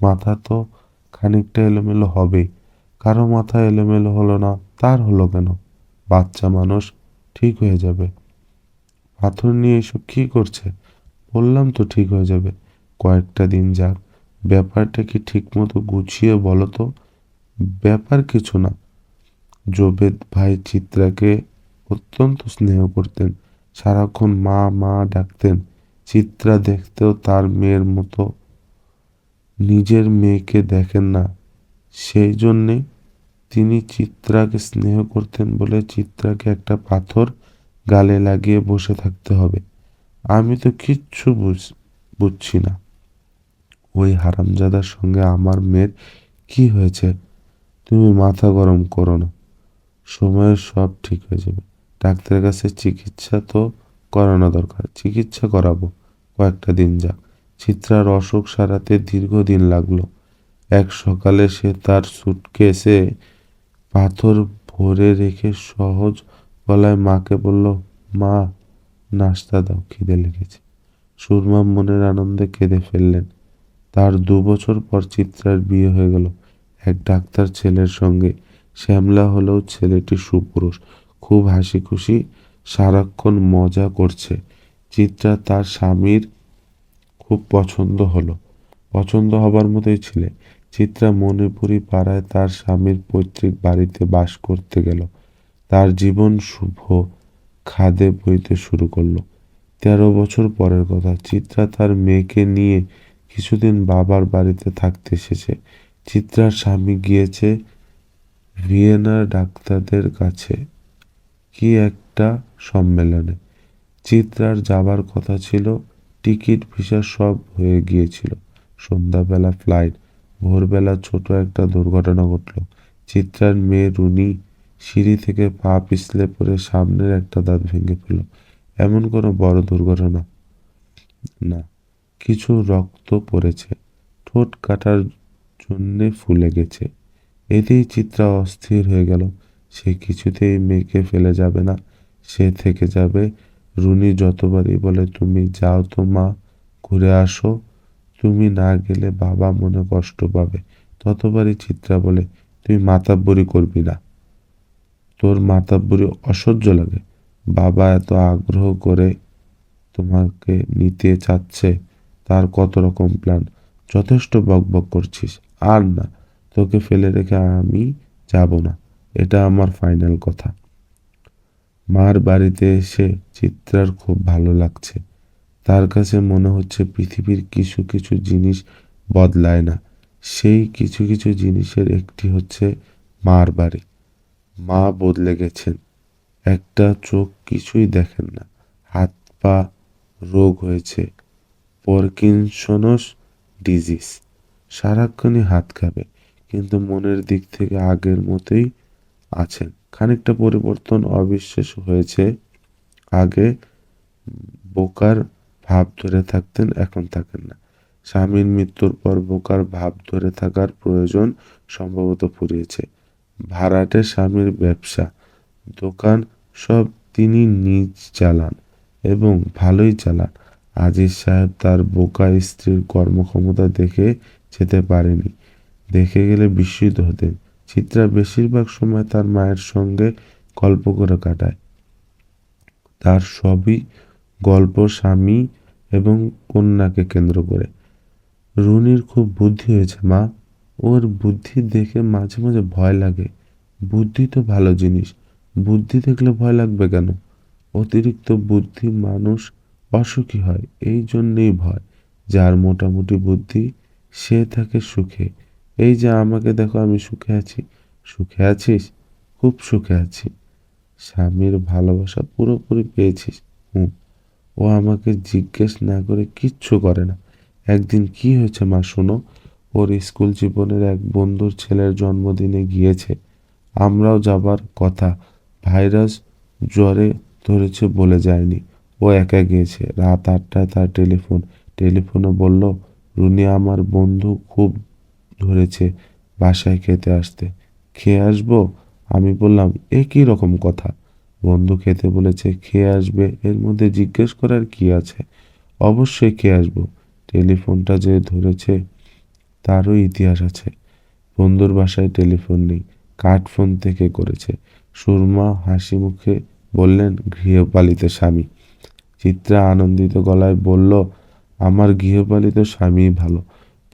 মাথা তো খানিকটা এলোমেলো হবেই। কারো মাথা এলোমেলো হলো না, তার হলো কেন? বাচ্চা মানুষ, ঠিক হয়ে যাবে। পাথর নিয়ে এসব কি করছে? বললাম তো ঠিক হয়ে যাবে, কয়েকটা দিন যাক। ব্যাপারটা কি ঠিক মতো গুছিয়ে বলো তো। ব্যাপার কিছু না। জোবেদ ভাই চিত্রাকে অত্যন্ত স্নেহ করতেন, সারাক্ষণ মা মা ডাকতেন। চিত্রা দেখতেও তার মেয়ের মতো, নিজের মেয়েকে দেখেন না, সেই জন্যে তিনি চিত্রাকে স্নেহ করতেন বলে চিত্রাকে একটা পাথর গালে লাগিয়ে বসে থাকতে হবে। আমি তো কিচ্ছু বুঝছি না। ওই হারামজাদার সঙ্গে আমার মেয়ের কি হয়েছে? তুমি মাথা গরম করো না, সময়ে সব ঠিক হয়ে যাবে। ডাক্তারের কাছে চিকিৎসা তো করানো দরকার, চিকিৎসা করাবো, কয়েকটা দিন যাক। চিত্রার অসুখ সারাতে দীর্ঘদিন লাগলো। এক সকালে সে তার সুটকেসে পাথর ভরে রেখে সহজ গলায় মাকে বলল, মা, নাস্তা দাও, খিদে লেগেছে। সুরমা মনের আনন্দে কেঁদে ফেললেন। তার 2 বছর পর চিত্রার বিয়ে হয়ে গেল এক ডাক্তার ছেলের সঙ্গে। শ্যামলা হলেও ছেলেটি সুপুরুষ, খুব হাসি খুশি, সারাক্ষণ মজা করছে। চিত্রা তার স্বামীর খুব পছন্দ হলো, পছন্দ হবার মতোই ছিলে। চিত্রা মণিপুরি পাড়ায় তার স্বামীর পৈতৃক বাড়িতে বাস করতে গেল। তার জীবন শুভ খাদে বইতে শুরু করলো। 13 বছর পরের কথা। চিত্রা তার মেয়েকে নিয়ে কিছুদিন বাবার বাড়িতে থাকতে এসেছে। চিত্রার স্বামী গিয়েছে ভিয়েনার ডাক্তারদের কাছে কি একটা সম্মেলনে। চিত্রার যাবার কথা ছিল, টিকিট ভিসা সব হয়ে গিয়েছিল। সন্ধ্যাবেলা ফ্লাইট। ভোরবেলা ছোট একটা দুর্ঘটনা ঘটল। চিত্রার মেয়ে রুনি সিঁড়ি থেকে পা পিছলে পড়ে সামনের একটা দাঁত ভেঙে ফেলল। এমন কোনো বড় দুর্ঘটনা না, কিছু রক্ত পড়েছে, ঠোঁট কাটার জন্যে ফুলে গেছে। এতেই চিত্রা অস্থির হয়ে গেল। সে কিছুতেই মেয়েকে ফেলে যাবে না, সে থেকে যাবে। রুনি যতবারই বলে, তুমি যাও তো মা, ঘুরে আসো, তুমি না গেলে বাবা মনে কষ্ট পাবে, ততবারই চিত্রা বলে, তুই মাতব্বরি করবি না, তোর মাতব্বরি অসহ্য লাগে। বাবা এত আগ্রহ করে তোমাকে নিতে চাচ্ছে, তার কত রকম প্ল্যান। যথেষ্ট বকবক করছিস, আর না, তোকে ফেলে রেখে আমি যাব না, এটা আমার ফাইনাল কথা। মার বাড়িতে এসে চিত্রার খুব ভালো লাগছে। তার কাছে মনে হচ্ছে পৃথিবীর কিছু কিছু জিনিস বদলায় না। সেই কিছু কিছু জিনিসের একটি হচ্ছে মার বাড়ি। মা বদলে গেছেন। একটা চোখ কিছুই দেখেন না, হাত পা রোগ হয়েছে, পারকিনসনস ডিজিজ, সারাক্ষণই হাত খাবে, কিন্তু মনের দিক থেকে আগের মতোই আছেন। খানিকটা পরিবর্তন অবিশ্বাস্য হয়েছে। আগে বোকার ভাব ধরে থাকতেন, এখন থাকেন না। স্বামীর মৃত্যুর পর বোকার ভাব ধরে থাকার প্রয়োজন সম্ভবত ফুরিয়েছে। ভাড়াটে স্বামীর ব্যবসা, দোকান সব তিনি নিজ চালান এবং ভালোই চালান। আজিজ সাহেব তার বোকা স্ত্রীর কর্মক্ষমতা দেখে যেতে পারেনি, দেখে গেলে বিস্মিত হতেন। চিত্রা বেশিরভাগ সময় তার মায়ের সঙ্গে গল্প করে কাটায়। তার সবই গল্প স্বামী এবং কন্যাকে কেন্দ্র করে। রুনির খুব বুদ্ধি হয়েছে মা, ওর বুদ্ধি দেখে মাঝে মাঝে ভয় লাগে। বুদ্ধি তো ভালো জিনিস, বুদ্ধি দেখলে ভয় লাগবে কেন? অতিরিক্ত বুদ্ধি মানুষ অসুখী হয়, এই জন্যেই ভয়। যার মোটামুটি বুদ্ধি সে থাকে সুখে। এই যে আমাকে দেখো, আমি সুখে আছি। সুখে আছিস? খুব সুখে আছি। স্বামীর ভালোবাসা পুরোপুরি পেয়েছিস? হুম। ও আমাকে জিজ্ঞেস না করে কিচ্ছু করে না। একদিন কি হয়েছে মা শোনো। ওর স্কুল জীবনের এক বন্ধুর ছেলের জন্মদিনে গিয়েছে। আমরাও যাবার কথা, ভাইরাস জ্বরে ধরেছে বলে যায়নি। ও একা গিয়েছে। রাত 8টায় তার টেলিফোনে বলল, রুনি আমার বন্ধু খুব ধরেছে বাসায় খেতে আসতে। খেয়ে আসবো? আমি বললাম, এ কি রকম কথা? বন্ধু খেতে বলেছে, খেয়ে আসবে, এর মধ্যে জিজ্ঞেস করার কি আছে? অবশ্যই খেয়ে আসবো। টেলিফোনটা যে ধরেছে তারও ইতিহাস আছে। বন্ধুর বাসায় টেলিফোন নেই, কার্ড ফোন থেকে করেছে। সুরমা হাসি মুখে বললেন, গৃহপালিত স্বামী। চিত্রা আনন্দিত গলায় বলল, আমার গৃহপালিত স্বামীই ভালো।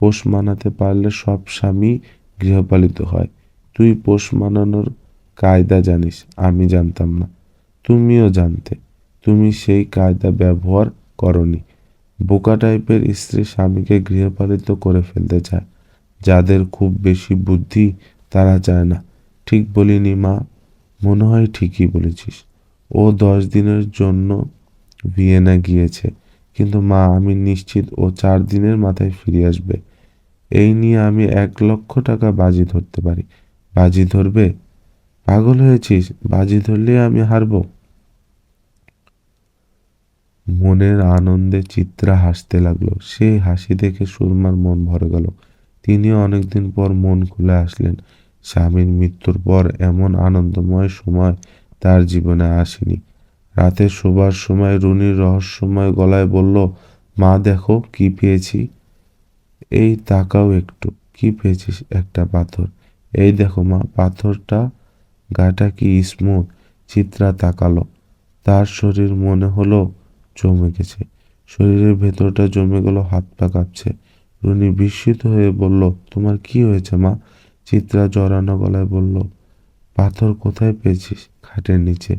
পোষ মানাতে পারলে সব স্বামী গৃহপালিত হয়। তুই পোষ মানানোর কায়দা জানিস, আমি জানতাম না। তুমিও জানতে, তুমি সেই কায়দা ব্যবহার করনি। বোকা টাইপের স্ত্রী স্বামীকে গৃহপালিত করে ফেলতে চায়। যাদের খুব বেশি বুদ্ধি তারা চায় না। ঠিক বলিনি মা? মনে হয় ঠিকই বলেছিস। ও 10 দিনের জন্য ভিয়েনা গিয়েছে, কিন্তু মা আমি নিশ্চিত ও 4 দিনের মাথায় ফিরে আসবে। এই নিয়ে আমি 1 লক্ষ টাকা বাজি ধরতে পারি। বাজি ধরবে? পাগল হয়েছিস? বাজি ধরলে আমি হারবো? মনের আনন্দে চিত্রা হাসতে লাগলো। সেই হাসি দেখে সুরমার মন ভরে গেল। তিনিও অনেকদিন পর মন খুলে আসলেন। স্বামীর মৃত্যুর পর এমন আনন্দময় সময় তার জীবনে আসেনি। রাতে শোবার সময় রুনি রহস্যময় গলায় বলল, মা দেখো কি পেয়েছি। এই তাকাও একটু। কি পেয়েছিস? একটা পাথর। এই দেখো মা পাথরটা, গাটা কি স্মুথ। চিত্রা তাকালো। তার শরীর মনে হলো জমে গেছে। শরীরের ভেতরটা জমে গেল, হাত পা কাঁপছে। রুনি বিস্মিত হয়ে বলল, তোমার কি হয়েছে মা? চিত্রা জড়ানো গলায় বলল, পাথর কোথায় পেয়েছিস? খাটের নিচে।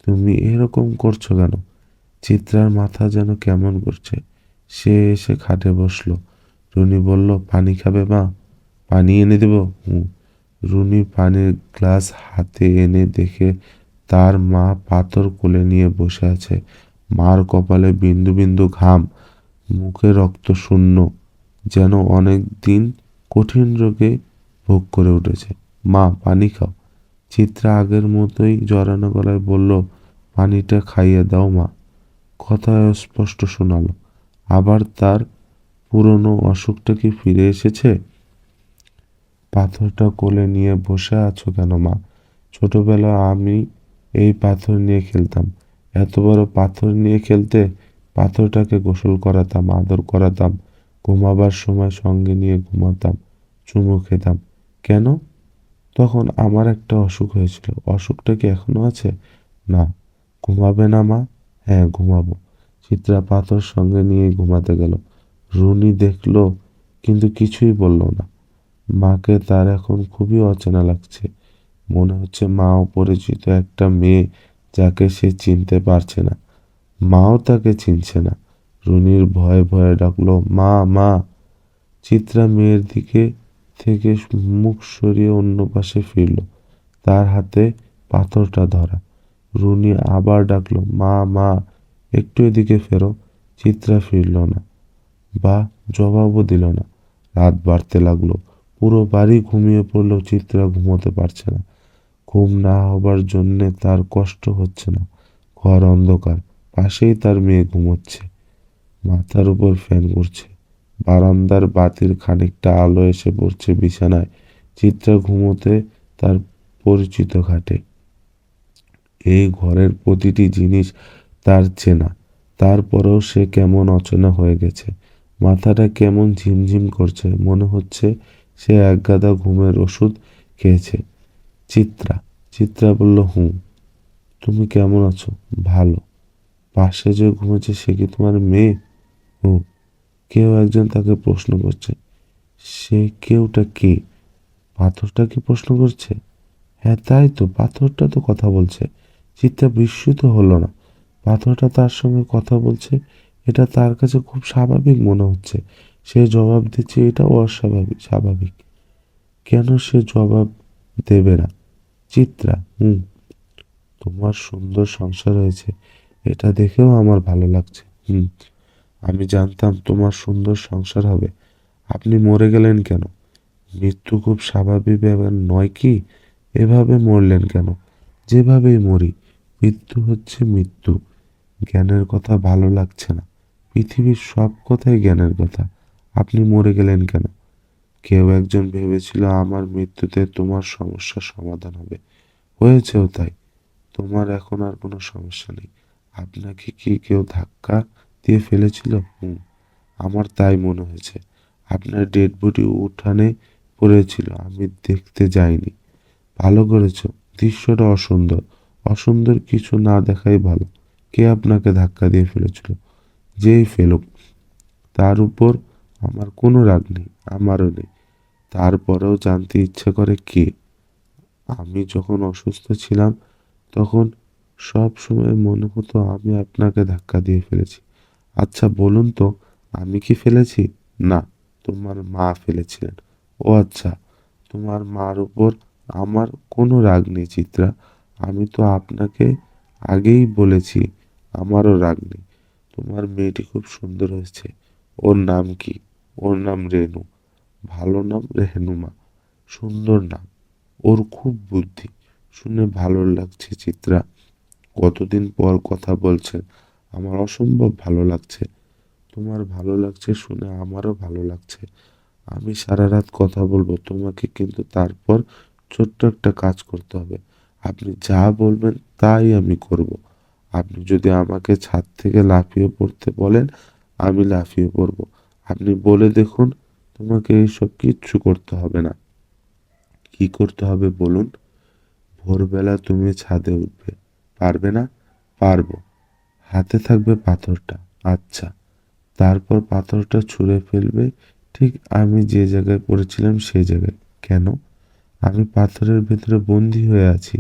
তুমি এরকম করছো কেন? চিত্রার মাথা যেন কেমন করছে। সে এসে খাটে বসলো। রুনি বলল, পানি খাবে মা? পানি এনে দেব? হুম। রুনি পানির গ্লাস হাতে এনে দেখে তার মা পাথর কোলে নিয়ে বসে আছে। মার কপালে বিন্দু বিন্দু ঘাম, মুখে রক্ত শূন্য, যেন অনেক দিন কঠিন রোগে ভোগ করে উঠেছে। মা পানি খাও। চিত্রা আগের মতোই জড়ানো গলায় বলল, পানিটা খাইয়ে দাও মা। কথা স্পষ্ট শোনালো। আবার তার পুরনো অসুখটা কি ফিরে এসেছে? পাথরটা কোলে নিয়ে বসে আছো কেন মা? ছোটবেলা আমি এই পাথর নিয়ে খেলতাম। এত বড় পাথর নিয়ে খেলতে? পাথরটাকে গোসল করাতাম, আদর করাতাম, ঘুমাবার সময় সঙ্গে নিয়ে ঘুমাতাম, চুমু খেতাম। কেন? তখন আমার একটা অসুখ হয়েছিল। অসুখটা কি এখনো আছে? না। ঘুমাবে না মা? হ্যাঁ ঘুমাবো। চিত্রা পাথর সঙ্গে নিয়ে ঘুমাতে গেল। রুনি দেখলো কিন্তু কিছুই বলল না। মাকে তার এখন খুবই অচেনা লাগছে। মনে হচ্ছে মা অপরিচিত একটা মেয়ে যাকে সে চিনতে পারছে না। মাও তাকে চিনছে না। রুনির ভয়ে ভয়ে ডাকলো, মা মা। চিত্রা মেয়ের দিকে থেকে মুখ সরিয়ে অন্য পাশে ফিরল। তার হাতে পাথরটা ধরা। রুনি আবার ডাকলো, মা মা, একটু এদিকে ফেরো। চিত্রা ফিরল না বা জবাবও দিল না। রাত বাড়তে লাগলো। পুরো বাড়ি ঘুমিয়ে পড়লেও চিত্রা ঘুমোতে পারছে না। ঘুম না হবার জন্যে তার কষ্ট হচ্ছে না। ঘর অন্ধকার। পাশেই তার মেয়ে ঘুমোচ্ছে। মাথার উপর ফ্যান ঘুরছে। বারান্দার বাতির খানিকটা আলো এসে পড়ছে বিছানায়। চিত্রা ঘুমোতে তার পরিচিত খাটে। এই ঘরের প্রতিটি জিনিস তার চেনা। তারপরেও সে কেমন অচেনা হয়ে গেছে। মাথাটা কেমন ঝিমঝিম করছে। মনে হচ্ছে সে একগাদা ঘুমের ওষুধ খেয়েছে। চিত্রা। চিত্রা বলল, হুঁ। তুমি কেমন আছো? ভালো। পাশে যে ঘুমেছে সে কি তোমার মেয়ে? হুঁ। কেউ একজন তাকে প্রশ্ন করছে। সে কেউটা কে? পাথরটা কি প্রশ্ন করছে? হ্যাঁ তাই তো, পাথরটা তো কথা বলছে। চিত্রা বিস্মিত হলো না। পাথরটা তার সঙ্গে কথা বলছে, এটা তার কাছে খুব স্বাভাবিক মনে হচ্ছে। সে জবাব দিচ্ছে, এটা অস্বাভাবিক। স্বাভাবিক কেন? সে জবাব দেবে না। চিত্রা, হুম। তোমার সুন্দর সংসার হয়েছে, এটা দেখেও আমার ভালো লাগছে। হুম। আমি জানতাম তোমার সুন্দর সংসার হবে। আপনি মরে গেলেন কেন? মৃত্যু খুব স্বাভাবিক ব্যাপার নয় কি? এভাবে মরলেন কেন? যেভাবেই মরি, মৃত্যু হচ্ছে মৃত্যু। জ্ঞানের কথা ভালো লাগছে না। পৃথিবীর সব কথাই জ্ঞানের কথা। আপনি মরে গেলেন কেন? কেউ একজন ভেবেছিল আমার মৃত্যুতে তোমার সমস্যার সমাধান হবে। হয়েছেও তাই। তোমার এখন আর কোনো সমস্যা নেই। আপনাকে কি কেউ ধাক্কা দিয়ে ফেলেছিল? হুম। আমার তাই মনে হয়েছে। আপনার ডেড বডি উঠানে পড়েছিল, আমি দেখতে যাইনি। ভালো করেছো। দৃশ্যটা অসুন্দর। অসুন্দর কিছু না দেখাই ভালো। কে আপনাকে ধাক্কা দিয়ে ফেলেছিল? যেই ফেলুক, তার উপর আমার কোনো রাগ নেই, আমারও নেই। তারপরেও জানতে ইচ্ছে করে কে। আমি যখন অসুস্থ ছিলাম তখন সব সময় মনে হতো আমি আপনাকে ধাক্কা দিয়ে ফেলেছি। আচ্ছা বলুন তো, আমি কি ফেলেছি? না, তোমার মা ফেলেছিলেন। ও আচ্ছা, তোমার মার উপর আমার কোনো রাগ নেই চিত্রা। আমি তো আপনাকে আগেই বলেছি আমারও রাগ নেই। তোমার মেয়েটি খুব সুন্দর হয়েছে। ওর নাম কি? ওর নাম রেনু। ভালো নাম রেহনুমা। সুন্দর নাম। ওর খুব বুদ্ধি। শুনে ভালো লাগছে চিত্রা। কতদিন পর কথা বলছেন, আমার অসম্ভব ভালো লাগছে। তোমার ভালো লাগছে শুনে আমারও ভালো লাগছে। আমি সারা রাত কথা বলবো তোমাকে, কিন্তু তারপর ছোট্ট একটা কাজ করতে হবে। আপনি যা বলবেন তাই আমি করব। আপনি যদি আমাকে ছাদ থেকে লাফিয়ে পড়তে বলেন, আমি লাফিয়ে পড়ব। আপনি বলে দেখুন, তোমাকে এইসব কিচ্ছু করতে হবে না। কি করতে হবে বলুন? ভোরবেলা তুমি ছাদে উঠবে। পারবে না? পারবো। হাতে থাকবে পাথরটা। আচ্ছা। তারপর পাথরটা ছুঁড়ে ফেলবে ঠিক আমি যে জায়গায় পড়েছিলাম সেই জায়গায়। কেন? আমি পাথরের ভেতরে বন্দী হয়ে আছি।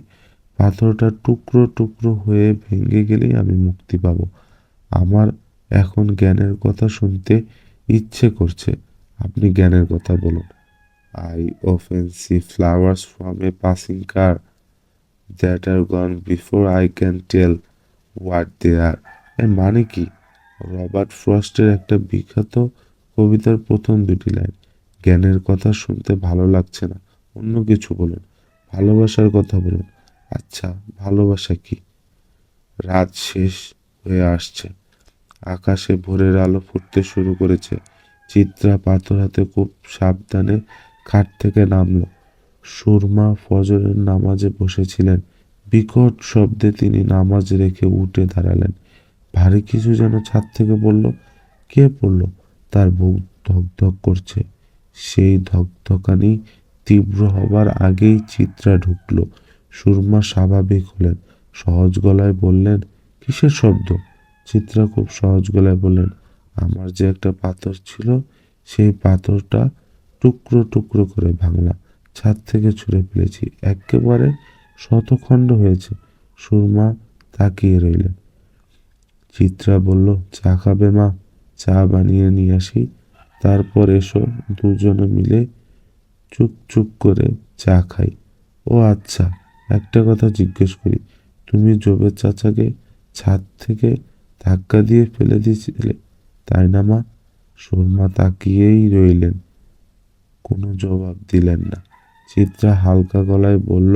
পাথরটা টুকরো টুকরো হয়ে ভেঙে গেলেই আমি মুক্তি পাবো। আমার এখন জ্ঞানের কথা শুনতে ইচ্ছে করছে। আপনি জ্ঞানের কথা বলুন। I often see flowers from a passing car that are gone before I can tell what they are. এর মানে কি? রবার্ট ফ্রস্টের একটা বিখ্যাত কবিতার প্রথম দুটি লাইন। জ্ঞানের কথা শুনতে ভালো লাগছে না, অন্য কিছু বলুন। ভালোবাসার কথা বলুন। আচ্ছা, ভালোবাসা কি? রাত শেষ হয়ে আসছে। আকাশে ভোরের আলো ফুটতে শুরু করেছে। চিত্রা পাথর হাতে খুব সাবধানে খাট থেকে নামলো। সুরমা ফজরের নামাজে বসেছিলেন। বিকট শব্দে তিনি নামাজ রেখে উঠে দাঁড়ালেন। ভারী কিছু যেন ছাদ থেকে পড়ল। কে পড়ল? তার বুক ধকধক করছে। সেই ধকধকানি তীব্র হবার আগেই চিত্রা ঢুকলো। সুরমা স্বাভাবিক হলেন। সহজ গলায় বললেন, কিসের শব্দ? চিত্রা খুব সহজ গলায় বললেন, আমার যে একটা পাথর ছিল, সেই পাথরটা টুকরো টুকরো করে ভাঙলাম। ছাদ থেকে ছুঁড়ে ফেলেছি। এক্কেবারে শতখণ্ড হয়েছে। সুরমা তাকিয়ে রইলেন। চিত্রা বলল, চা খাবে মা? চা বানিয়ে নিয়ে আসি। তারপর এসো, দুজনে মিলে চুপ চুপ করে চা খাই। ও আচ্ছা, একটা কথা জিজ্ঞেস করি। তুমি জবের চাচাকে ছাদ থেকে ধাক্কা দিয়ে ফেলে দিয়েছিলে, তাই না মা? সুরমা তাকিয়েই রইলেন, কোনো জবাব দিলেন না। চিত্রা হালকা গলায় বলল,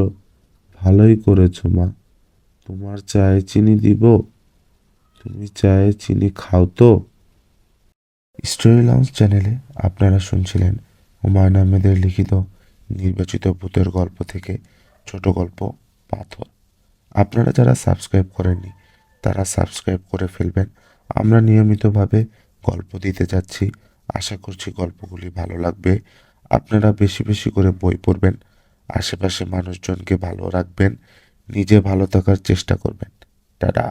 ভালোই করেছো মা। তোমার চায়ে চিনি দিব? তুমি চায়ে চিনি খাও তো? স্টোরি লাউঞ্জ চ্যানেলে আপনারা শুনছিলেন হুমায়ুন আহমেদের লিখিত নির্বাচিত ভূতের গল্প থেকে ছোট গল্প পাথর। আপনারা যারা সাবস্ক্রাইব করেননি তারা সাবস্ক্রাইব করে ফেলবেন। আমরা নিয়মিতভাবে গল্প দিতে যাচ্ছি। আশা করছি গল্পগুলি ভালো লাগবে। আপনারা বেশি বেশি করে বই পড়বেন, আশেপাশে মানুষজনকে ভালো রাখবেন, নিজে ভালো থাকার চেষ্টা করবেন। টাটা।